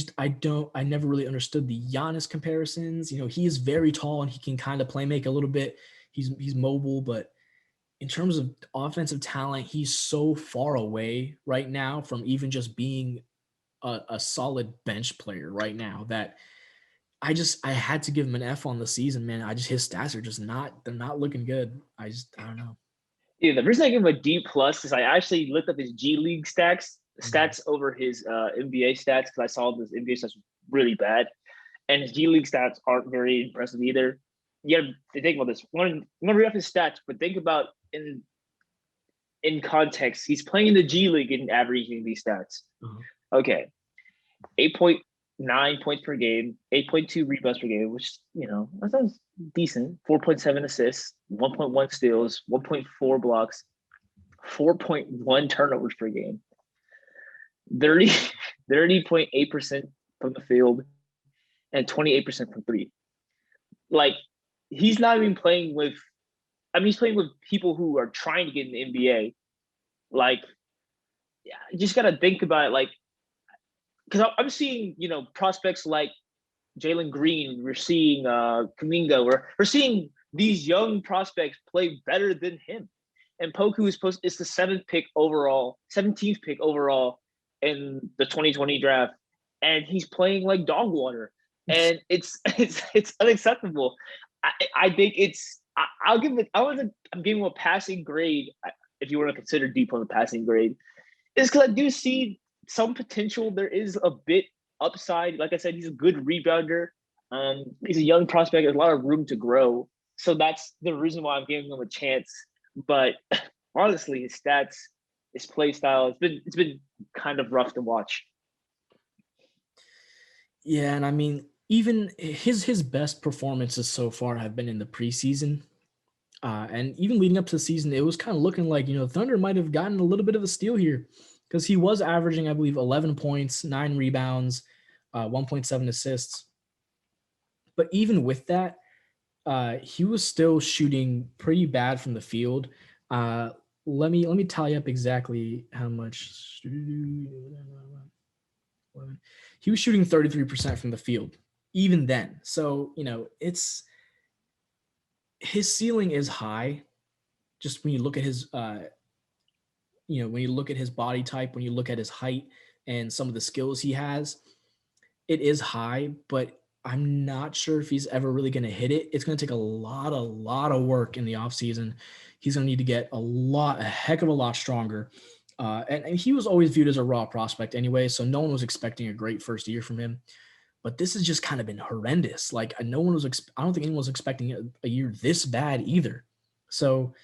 never really understood the Giannis comparisons. He is very tall and he can kind of play make a little bit. He's mobile, but in terms of offensive talent, he's so far away right now from even just being a solid bench player right now that I had to give him an F on the season, man. His stats are they're not looking good. I don't know. Yeah, the reason I give him a D plus is I actually looked up his G League stats over his NBA stats, because I saw his NBA stats really bad, and his G League stats aren't very impressive either. You got to think about this. I'm gonna read off his stats, but think about in context. He's playing in the G League and averaging these stats. Uh-huh. Okay, 8.9 points per game, 8.2 rebounds per game, which that sounds decent. 4.7 assists, 1.1 steals, 1.4 blocks, 4.1 turnovers per game. 30.8% from the field, and 28% from three. He's not even playing with. He's playing with people who are trying to get in the NBA. yeah, you just got to think about it, like, because I'm seeing, prospects like Jalen Green, we're seeing Kaminga, we're seeing these young prospects play better than him. And Poku is the 17th pick overall in the 2020 draft, and he's playing like dog water, and it's it's unacceptable. I think I'll give it. I'm giving him a passing grade if you want to consider deep on the passing grade. Is because I do see some potential. There is a bit upside. Like I said, he's a good rebounder. He's a young prospect. There's a lot of room to grow. So that's the reason why I'm giving him a chance. But honestly, his stats, his play style, it's been kind of rough to watch. Yeah, and I mean, even his best performances so far have been in the preseason. And even leading up to the season, it was kind of looking like, Thunder might have gotten a little bit of a steal here because he was averaging, I believe, 11 points, 9 rebounds, 1.7 assists. But even with that, he was still shooting pretty bad from the field. Let me tally up exactly how much. He was shooting 33% from the field, even then. So, it's his ceiling is high. Just when you look at his, when you look at his body type, when you look at his height and some of the skills he has, it is high, but I'm not sure if he's ever really going to hit it. It's going to take a lot of work in the offseason. He's going to need to get a heck of a lot stronger. And he was always viewed as a raw prospect anyway, so no one was expecting a great first year from him. But this has just kind of been horrendous. Like I don't think anyone was expecting a year this bad either. So,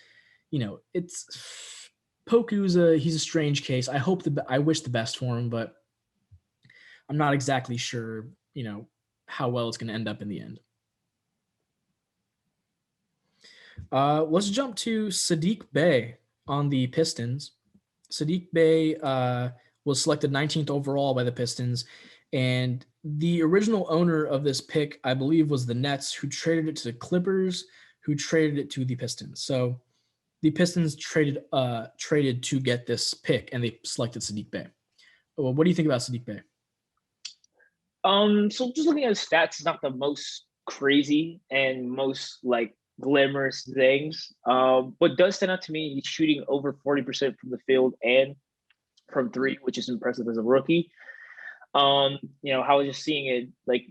it's he's a strange case. I wish the best for him, but I'm not exactly sure, how well it's going to end up in the end. Let's jump to Sadiq Bey on the Pistons. Sadiq Bey was selected 19th overall by the Pistons, and the original owner of this pick, I believe, was the Nets, who traded it to the Clippers, who traded it to the Pistons. So the Pistons traded to get this pick, and they selected Sadiq Bey. Well, what do you think about Sadiq Bey? So just looking at his stats is not the most crazy and most like glamorous things. What does stand out to me, he's shooting over 40% from the field and from three, which is impressive as a rookie. I was just seeing it, like,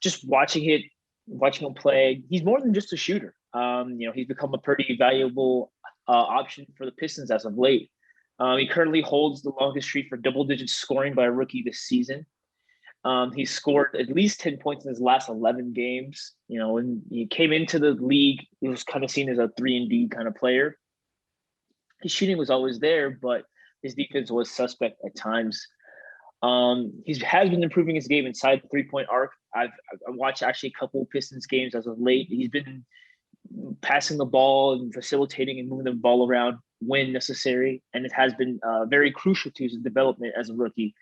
just watching him play. He's more than just a shooter. He's become a pretty valuable option for the Pistons as of late. He currently holds the longest streak for double-digit scoring by a rookie this season. He scored at least 10 points in his last 11 games. When he came into the league, he was kind of seen as a 3-and-D kind of player. His shooting was always there, but his defense was suspect at times. He has been improving his game inside the 3-point arc. I've watched actually a couple of Pistons games as of late. He's been passing the ball and facilitating and moving the ball around when necessary, and it has been very crucial to his development as a rookie.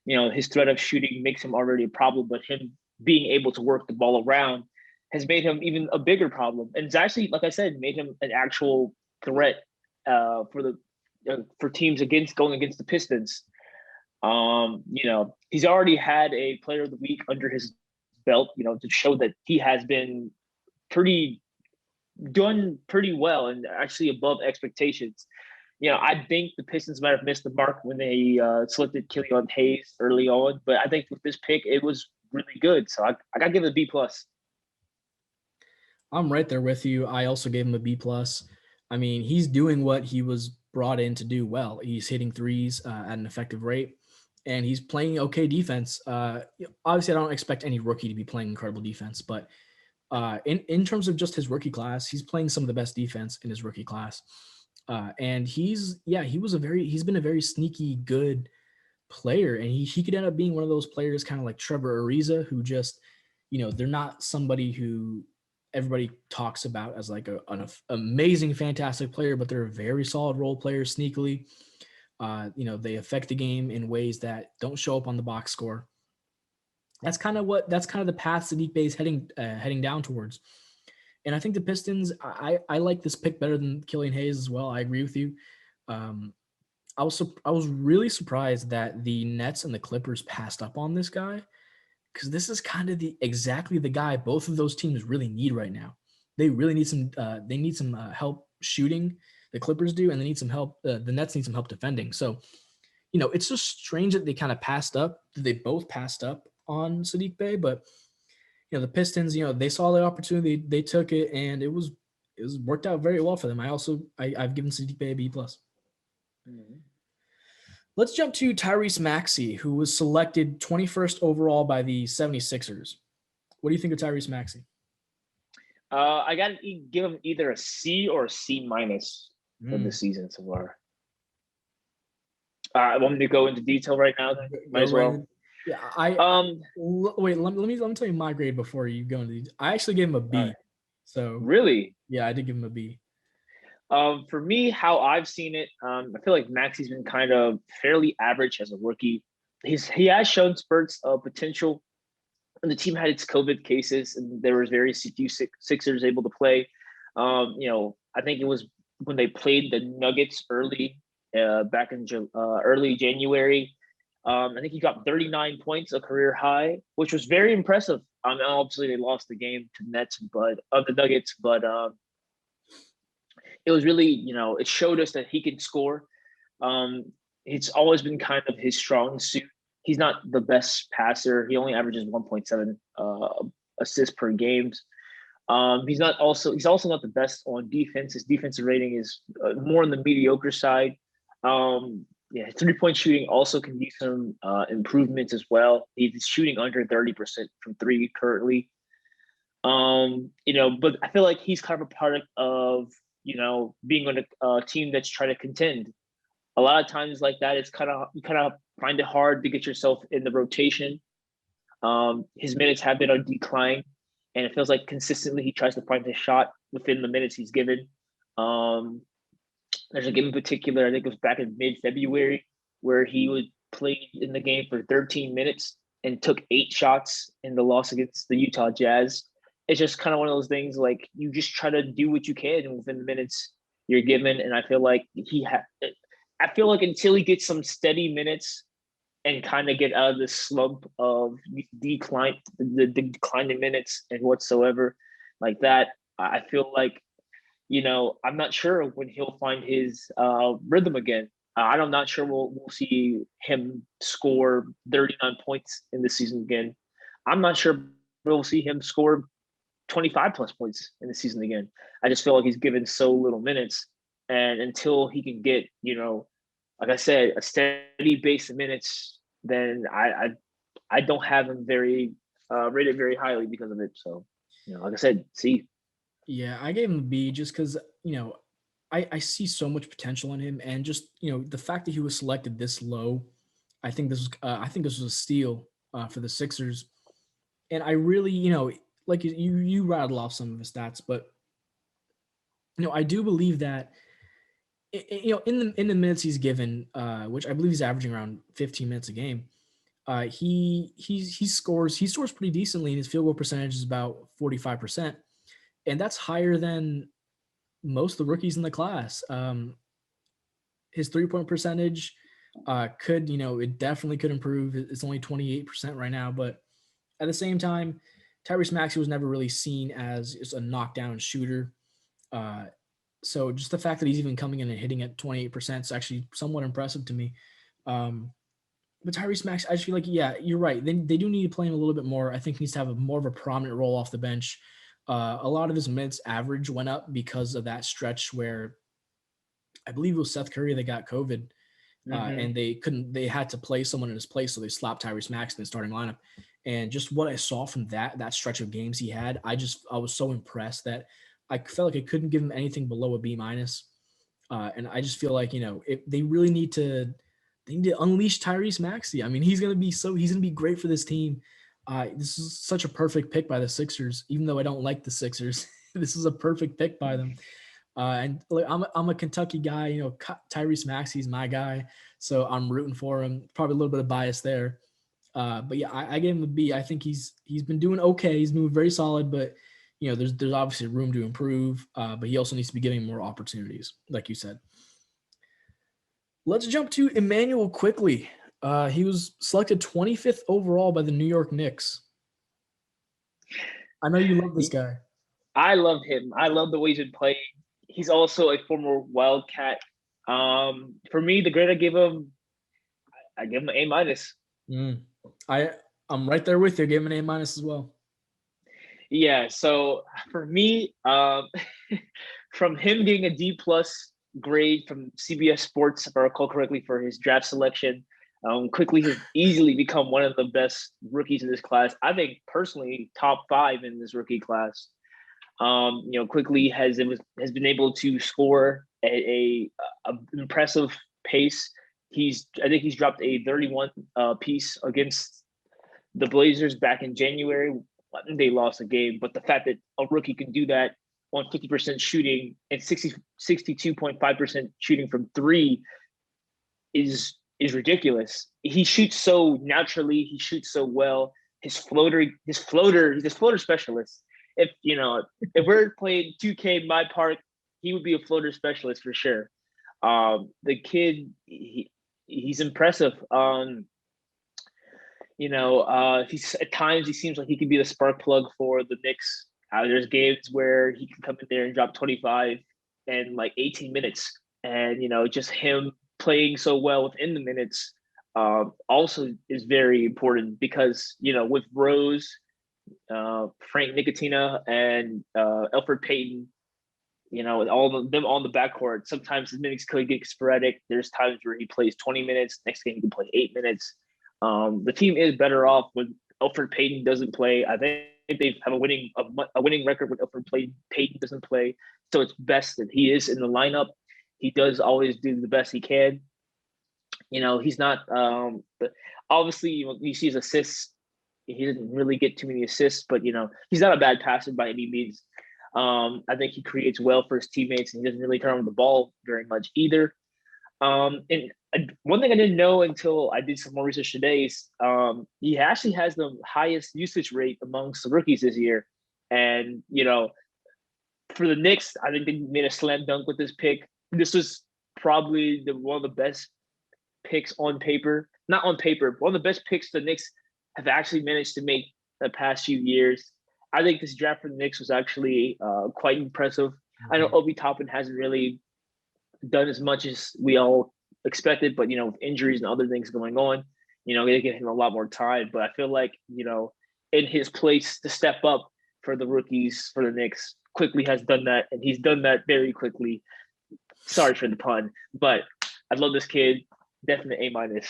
His threat of shooting makes him already a problem, but him being able to work the ball around has made him even a bigger problem. And it's actually, like I said, made him an actual threat for teams going against the Pistons. He's already had a player of the week under his belt, to show that he has been done pretty well and actually above expectations. I think the Pistons might have missed the mark when they selected Killian Hayes early on, but I think with this pick, it was really good. So I got to give it a B+. I'm right there with you. I also gave him a B+. I mean, he's doing what he was brought in to do well. He's hitting threes at an effective rate, and he's playing okay defense. Obviously, I don't expect any rookie to be playing incredible defense, but in terms of just his rookie class, he's playing some of the best defense in his rookie class. And he's been a very sneaky good player, and he could end up being one of those players kind of like Trevor Ariza, who just, they're not somebody who everybody talks about as like an amazing, fantastic player, but they're a very solid role player sneakily. They affect the game in ways that don't show up on the box score. That's kind of the path Sadiq Bey is heading down towards. And I think the Pistons, I like this pick better than Killian Hayes as well. I agree with you. I was really surprised that the Nets and the Clippers passed up on this guy because this is kind of exactly the guy both of those teams really need right now. They really need some. They need some help shooting. The Clippers do, and they need some help. The Nets need some help defending. So it's just strange that they kind of passed up. They both passed up on Sadiq Bey, but the Pistons, they saw the opportunity, they took it, and it was worked out very well for them. I've given Sadiq Bey a B plus. Mhm. Let's jump to Tyrese Maxey, who was selected 21st overall by the 76ers. What do you think of Tyrese Maxey? I got to give him either a C or a C minus for the season so far. I want me to go into detail right now. Then might Go as right well. in. Yeah, wait. Let me tell you my grade before you go into these. I actually gave him a All B. right. So Really? yeah, I did give him a B. For me, how I've seen it, I feel like Maxi's been kind of fairly average as a rookie. He has shown spurts of potential. And the team had its COVID cases, and there was very few Sixers able to play. I think it was when they played the Nuggets back in early January. I think he got 39 points, a career high, which was very impressive. Obviously they lost the game to Nets, but of the Nuggets, but it was really, it showed us that he can score. Um, it's always been kind of his strong suit. He's not the best passer. He only averages 1.7 assists per games. He's also not the best on defense. His defensive rating is more on the mediocre side. Yeah, 3-point shooting also can use some improvements as well. He's shooting under 30% from three currently. But I feel like he's kind of a product of being on a team that's trying to contend. A lot of times like that, it's you kind of find it hard to get yourself in the rotation. His minutes have been on decline, and it feels like consistently he tries to find his shot within the minutes he's given. Um, there's a game in particular, I think it was back in mid-February, where he would play in the game for 13 minutes and took 8 shots in the loss against the Utah Jazz. It's just kind of one of those things like you just try to do what you can within the minutes you're given, and I feel like until he gets some steady minutes and kind of get out of this slump of the decline in minutes and whatsoever like that, I feel like I'm not sure when he'll find his rhythm again. I'm not sure we'll see him score 39 points in the season again. I'm not sure we'll see him score 25 plus points in the season again. I just feel like he's given so little minutes, and until he can get like I said, a steady base of minutes, then I don't have him very rated very highly because of it. So like I said, C. Yeah, I gave him a B just because I see so much potential in him, and just the fact that he was selected this low, I think this was a steal for the Sixers, and I really like you rattle off some of his stats, but I do believe that in the minutes he's given, which I believe he's averaging around 15 minutes a game, he scores pretty decently, and his field goal percentage is about 45%, and that's higher than most of the rookies in the class. His 3-point percentage it definitely could improve. It's only 28% right now, but at the same time, Tyrese Maxey was never really seen as just a knockdown shooter. So just the fact that he's even coming in and hitting at 28% is actually somewhat impressive to me. But Tyrese Maxey, I just feel like, yeah, you're right. They do need to play him a little bit more. I think he needs to have more of a prominent role off the bench. A lot of his minutes average went up because of that stretch where I believe it was Seth Curry that got COVID, and they had to play someone in his place, so they slapped Tyrese Maxey in the starting lineup. And just what I saw from that stretch of games he had, I was so impressed that I felt like I couldn't give him anything below a B minus. And I just feel like if they really need to unleash Tyrese Maxey. I mean, he's gonna be great for this team. This is such a perfect pick by the Sixers, even though I don't like the Sixers. This is a perfect pick by them. And look, I'm a Kentucky guy. Tyrese Maxey's my guy, so I'm rooting for him. Probably a little bit of bias there, but yeah, I gave him a B. I think he's been doing okay. He's been very solid, but there's obviously room to improve. But he also needs to be getting more opportunities, like you said. Let's jump to Emmanuel quickly. He was selected 25th overall by the New York Knicks. I know you love this guy. I love him. I love the way he's been playing. He's also a former Wildcat. For me, the grade I give him an A minus. Mm. I'm right there with you. Give him an A minus as well. Yeah. So for me, from him getting a D plus grade from CBS Sports, if I recall correctly, for his draft selection, quickly has easily become one of the best rookies in this class. I think personally top 5 in this rookie class. Quickly has been able to score at a impressive pace. I think he's dropped a 31 piece against the Blazers back in January. They lost a game, but the fact that a rookie can do that on 50% shooting and 62.5% shooting from three is ridiculous. He shoots so naturally. He shoots so well. He's a floater specialist. If we're playing 2K my park, he would be a floater specialist for sure. The kid, he's impressive. He's at times he seems like he could be the spark plug for the Knicks. There's games where he can come in there and drop 25 in like 18 minutes, and just him playing so well within the minutes also is very important because with Rose, Frank Nicotina, and Elfrid Payton, with all of them on the backcourt, sometimes his minutes could get sporadic. There's times where he plays 20 minutes, next game he can play 8 minutes. The team is better off when Elfrid Payton doesn't play. I think they have a winning record when Elfrid Payton doesn't play. So it's best that he is in the lineup. He does always do the best he can. He's not obviously you see his assists. He doesn't really get too many assists, but he's not a bad passer by any means. I think he creates well for his teammates, and he doesn't really turn over the ball very much either. And one thing I didn't know until I did some more research today is he actually has the highest usage rate amongst the rookies this year. And, for the Knicks, I think they made a slam dunk with this pick. This was probably one of the best picks on paper. Not on paper, one of the best picks the Knicks have actually managed to make the past few years. I think this draft for the Knicks was actually quite impressive. I know Obi Toppin hasn't really done as much as we all expected, but with injuries and other things going on, they give him a lot more time. But I feel like in his place to step up for the rookies for the Knicks, quickly has done that, and he's done that very quickly. Sorry for the pun, but I love this kid. Definitely A minus.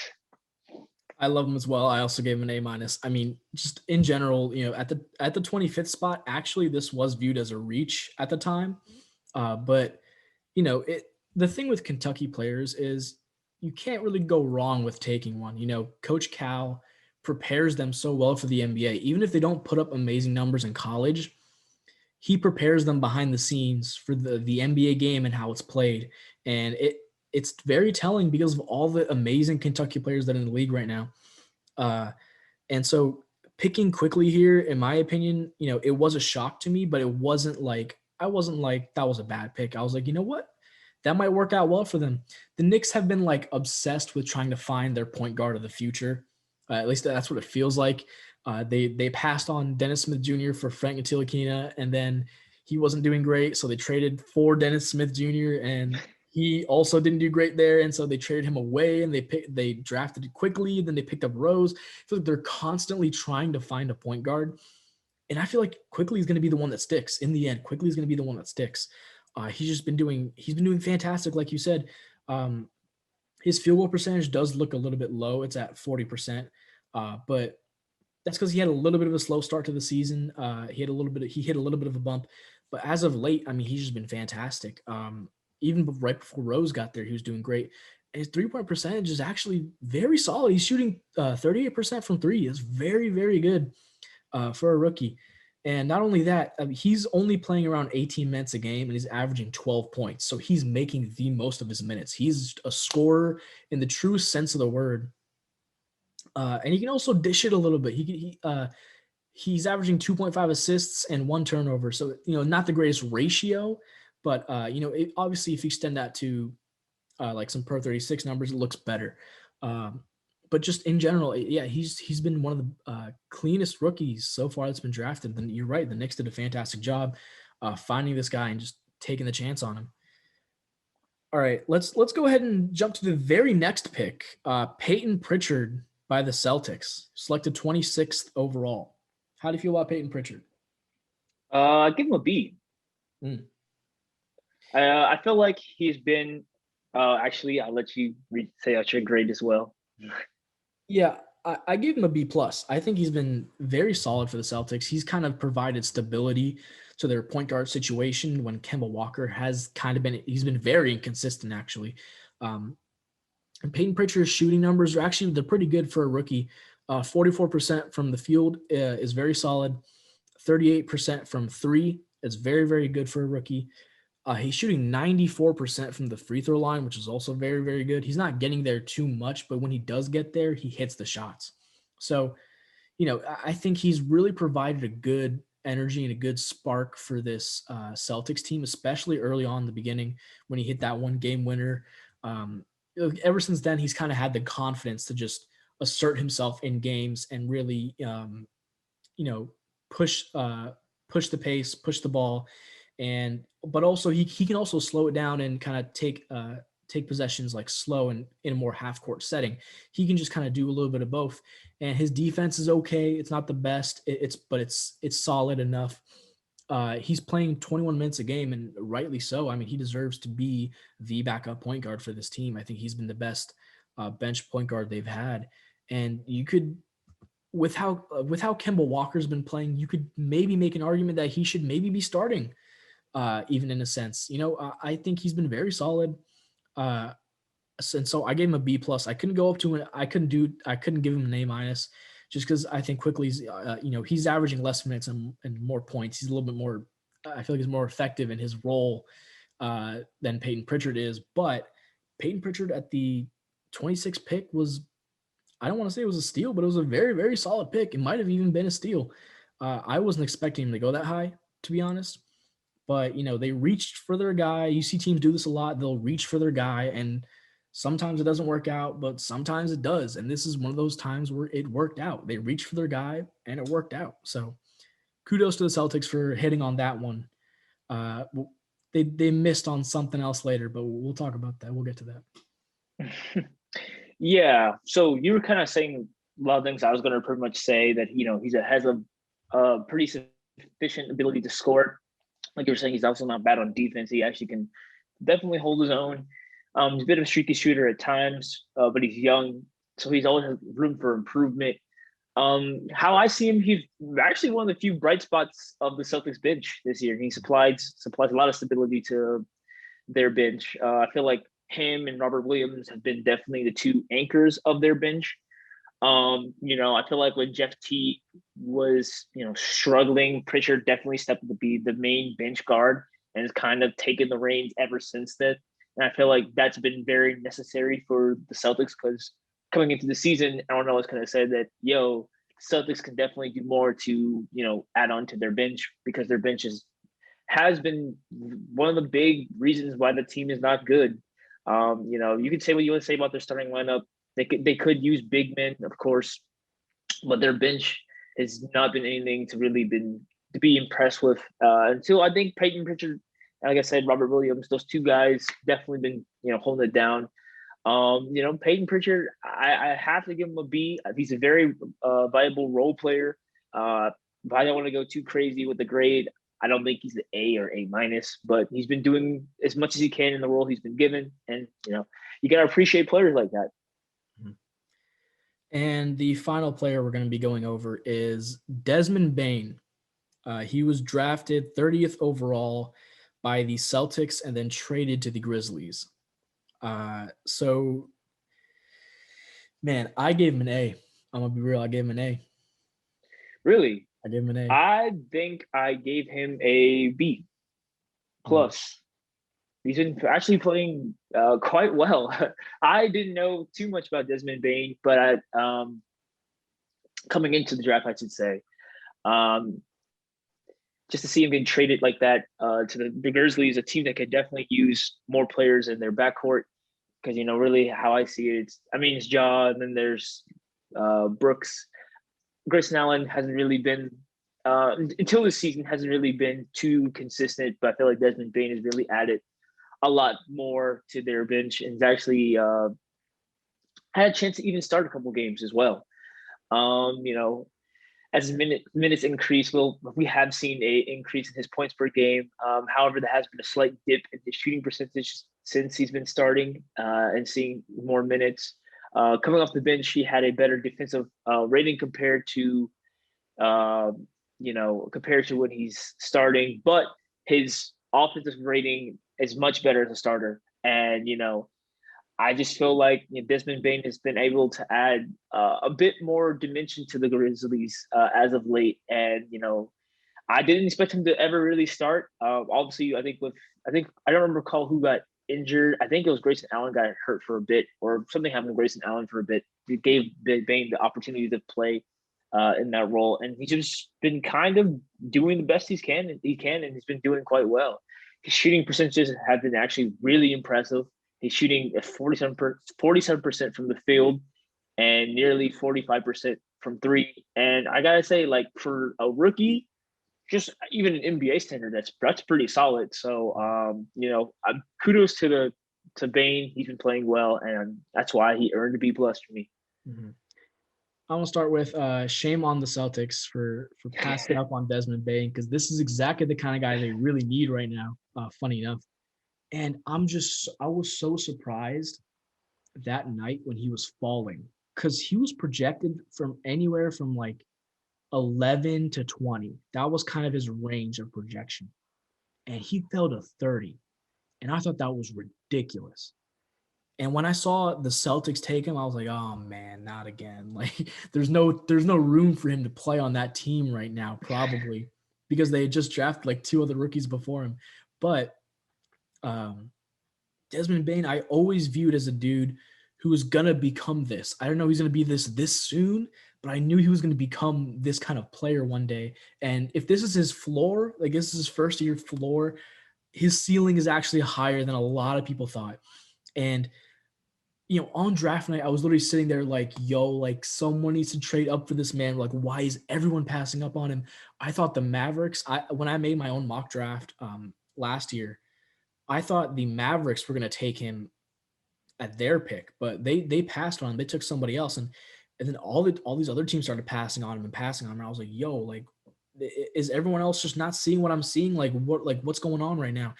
I love him as well. I also gave him an A minus. I mean, just in general, at the 25th spot, actually, this was viewed as a reach at the time, but the thing with Kentucky players is you can't really go wrong with taking one. Coach Cal prepares them so well for the NBA. Even if they don't put up amazing numbers in college, he prepares them behind the scenes for the NBA game and how it's played. And it's very telling because of all the amazing Kentucky players that are in the league right now. And so picking quickly here, in my opinion, it was a shock to me, but I wasn't like that was a bad pick. I was like, you know what? That might work out well for them. The Knicks have been like obsessed with trying to find their point guard of the future. At least that's what it feels like. They passed on Dennis Smith Jr. for Frank Ntilikina, and then he wasn't doing great, so they traded for Dennis Smith Jr. and he also didn't do great there, and so they traded him away, and they drafted it quickly. Then they picked up Rose. I feel like they're constantly trying to find a point guard, and I feel like Quickly is going to be the one that sticks in the end. Quickly is going to be the one that sticks. He's been doing fantastic, like you said. His field goal percentage does look a little bit low. It's at 40%, but that's because he had a little bit of a slow start to the season. He hit a little bit of a bump, but as of late, I mean, he's just been fantastic. Even right before Rose got there, he was doing great. And his 3-point percentage is actually very solid. He's shooting 38% from three. It's very, very good for a rookie. And not only that, he's only playing around 18 minutes a game, and he's averaging 12 points. So he's making the most of his minutes. He's a scorer in the truest sense of the word. And he can also dish it a little bit. He's averaging 2.5 assists and 1 turnover. So, not the greatest ratio, but, obviously if you extend that to like some per 36 numbers, it looks better. Um, but just in general, yeah, he's been one of the cleanest rookies so far that's been drafted. Then you're right, the Knicks did a fantastic job finding this guy and just taking the chance on him. All right, let's go ahead and jump to the very next pick. Peyton Pritchard by the Celtics, selected 26th overall. How do you feel about Peyton Pritchard? I give him a B. Mm. I feel like he's been. Actually, I'll let you say out your grade as well. Yeah, I gave him a B plus. I think he's been very solid for the Celtics. He's kind of provided stability to their point guard situation when Kemba Walker has kind of been. He's been very inconsistent actually. And Peyton Pritchard's shooting numbers are actually they're pretty good for a rookie. 44% from the field is very solid. 38% from three is very, very good for a rookie. He's shooting 94% from the free throw line, which is also very, very good. He's not getting there too much, but when he does get there, he hits the shots. So, I think he's really provided a good energy and a good spark for this Celtics team, especially early on in the beginning when he hit that one game winner. Ever since then, he's kind of had the confidence to just assert himself in games and really, you know, push push the pace, push the ball, and but also he can also slow it down and kind of take possessions like slow and in a more half court setting. He can just kind of do a little bit of both, and his defense is okay. It's not the best, but it's solid enough. He's playing 21 minutes a game, and rightly so. I mean, he deserves to be the backup point guard for this team. I think he's been the best bench point guard they've had, and you could with how Kemba Walker's been playing, you could maybe make an argument that he should maybe be starting, even in a sense. I think he's been very solid. Uh, and so I gave him a B plus. I couldn't go up to an, I couldn't give him an A minus just because I think quickly, he's averaging less minutes and more points. He's a little bit more, I feel like he's more effective in his role than Peyton Pritchard is. But Peyton Pritchard at the 26th pick was, I don't want to say it was a steal, but it was a very, very solid pick. It might have even been a steal. I wasn't expecting him to go that high, to be honest. But, they reached for their guy. You see teams do this a lot. They'll reach for their guy, and sometimes it doesn't work out, but sometimes it does. And this is one of those times where it worked out. They reached for their guy, and it worked out. So kudos to the Celtics for hitting on that one. Uh, they missed on something else later, but we'll talk about that. We'll get to that. Yeah. So you were kind of saying a lot of things. I was going to pretty much say that has a pretty sufficient ability to score. Like you were saying, he's also not bad on defense. He actually can definitely hold his own. He's a bit of a streaky shooter at times, but he's young, so he's always has room for improvement. How I see him, he's actually one of the few bright spots of the Celtics bench this year. He supplies a lot of stability to their bench. I feel like him and Robert Williams have been definitely the two anchors of their bench. I feel like when Jeff T was, struggling, Pritchard definitely stepped up to be the main bench guard and has kind of taken the reins ever since then. And I feel like that's been very necessary for the Celtics because coming into the season, Aaron was kind of said that, Celtics can definitely do more to, add on to their bench because their bench has been one of the big reasons why the team is not good. You can say what you want to say about their starting lineup. They could use big men, of course, but their bench has not been anything to be impressed with until I think Peyton Pritchard, like I said, Robert Williams, those two guys definitely been holding it down. Peyton Pritchard, I have to give him a B. He's a very viable role player. But I don't want to go too crazy with the grade. I don't think he's an A or A minus, but he's been doing as much as he can in the role he's been given, and you gotta appreciate players like that. And the final player we're going to be going over is Desmond Bane. He was drafted 30th overall by the Celtics and then traded to the Grizzlies. So, man, I gave him an A. I'm going to be real. I gave him an A. Really? I gave him an A. I think I gave him a B plus. He's been actually playing quite well. I didn't know too much about Desmond Bane, but coming into the draft, I should say, just to see him getting traded like that to the Grizzlies, a team that could definitely use more players in their backcourt. because really how I see it, it's Jaw, and then there's Brooks. Grayson Allen hasn't really been until this season hasn't really been too consistent, but I feel like Desmond Bane has really added a lot more to their bench and has actually had a chance to even start a couple games as well. You know, as minutes increase, we have seen a increase in his points per game. However, there has been a slight dip in his shooting percentage since he's been starting and seeing more minutes. Coming off the bench, he had a better defensive rating uh, compared to when he's starting, but his offensive rating is much better as a starter. And I just feel like Desmond Bane has been able to add a bit more dimension to the Grizzlies as of late. And I didn't expect him to ever really start. Obviously, I don't recall who got injured. I think it was Grayson Allen got hurt for a bit, or something happened to Grayson Allen for a bit. It gave Bane the opportunity to play in that role, and he's just been kind of doing the best and he's been doing quite well. His shooting percentages have been actually really impressive. He's shooting at 47% from the field and nearly 45% from three. And I gotta say, like, for a rookie, just even an NBA standard, that's pretty solid. So kudos to Bane. He's been playing well, and that's why he earned a B+ for me. Mhm. I want to start with shame on the Celtics for passing up on Desmond Bane, because this is exactly the kind of guy they really need right now. Funny enough, and I was so surprised that night when he was falling, because he was projected from anywhere from like 11 to 20. That was kind of his range of projection, and he fell to 30, and I thought that was ridiculous. And when I saw the Celtics take him, I was like, "Oh man, not again!" Like, there's no room for him to play on that team right now, probably because they had just drafted like two other rookies before him. But um, Desmond Bane, I always viewed as a dude who was gonna become this. I don't know he's gonna be this soon, but I knew he was gonna become this kind of player one day. And if this is his floor, like this is his first year floor, his ceiling is actually higher than a lot of people thought. And on draft night, I was literally sitting there like, yo, like someone needs to trade up for this man. Like, why is everyone passing up on him? I thought the Mavericks, when I made my own mock draft last year, I thought the Mavericks were going to take him at their pick, but they passed on him. They took somebody else. And then all these other teams started passing on him and passing on him. And I was like, yo, like, is everyone else just not seeing what I'm seeing? Like what's going on right now?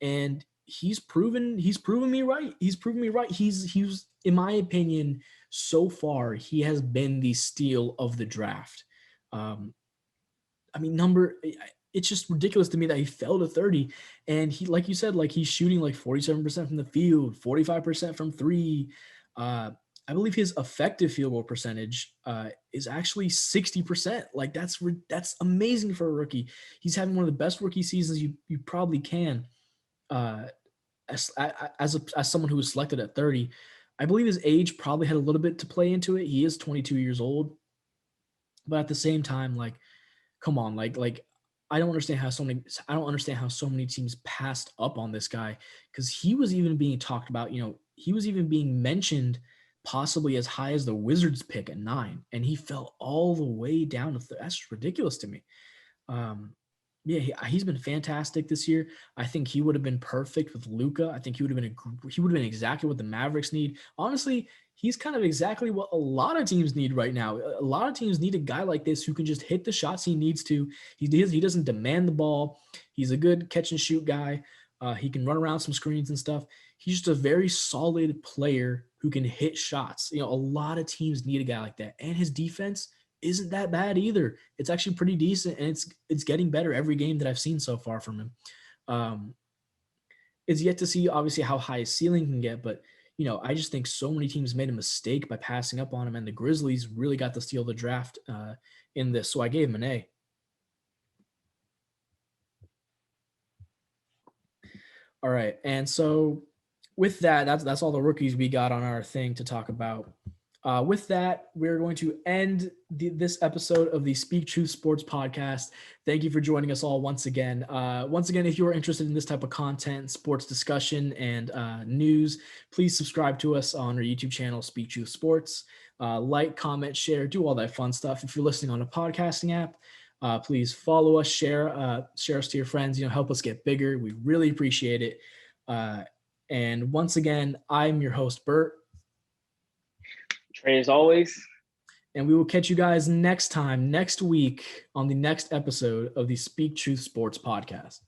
And he's proven me right. He's proven me right. He's in my opinion, so far, he has been the steal of the draft. Um, I mean, it's just ridiculous to me that he fell to 30. And he, like you said, like he's shooting like 47% from the field, 45% from three. I believe his effective field goal percentage is actually 60%. Like that's amazing for a rookie. He's having one of the best rookie seasons you probably can. Uh, as someone who was selected at 30, I believe his age probably had a little bit to play into it. He is 22 years old, but at the same time, like, come on, like I don't understand how so many teams passed up on this guy, because he was even being talked about. He was even being mentioned possibly as high as the Wizards pick at 9, and he fell all the way down to that's ridiculous to me. Um, yeah, he's been fantastic this year. I think he would have been perfect with Luka. I think he would have been exactly what the Mavericks need. Honestly, he's kind of exactly what a lot of teams need right now. A lot of teams need a guy like this who can just hit the shots he needs to. He doesn't demand the ball. He's a good catch and shoot guy. He can run around some screens and stuff. He's just a very solid player who can hit shots. A lot of teams need a guy like that. And his defense isn't that bad either. It's actually pretty decent, and it's getting better every game that I've seen so far from him. Um, it's yet to see obviously how high his ceiling can get, but I just think so many teams made a mistake by passing up on him, and the Grizzlies really got to steal the draft in this, so I gave him an A. All right, and so with that, that's all the rookies we got on our thing to talk about. With that, we're going to end this episode of the Speak Truth Sports Podcast. Thank you for joining us all once again. If you are interested in this type of content, sports discussion, and news, please subscribe to us on our YouTube channel, Speak Truth Sports. Like, comment, share, do all that fun stuff. If you're listening on a podcasting app, please follow us, share us to your friends. Help us get bigger. We really appreciate it. And once again, I'm your host, Bert. Trey, as always. And we will catch you guys next week on the next episode of the Speak Truth Sports Podcast.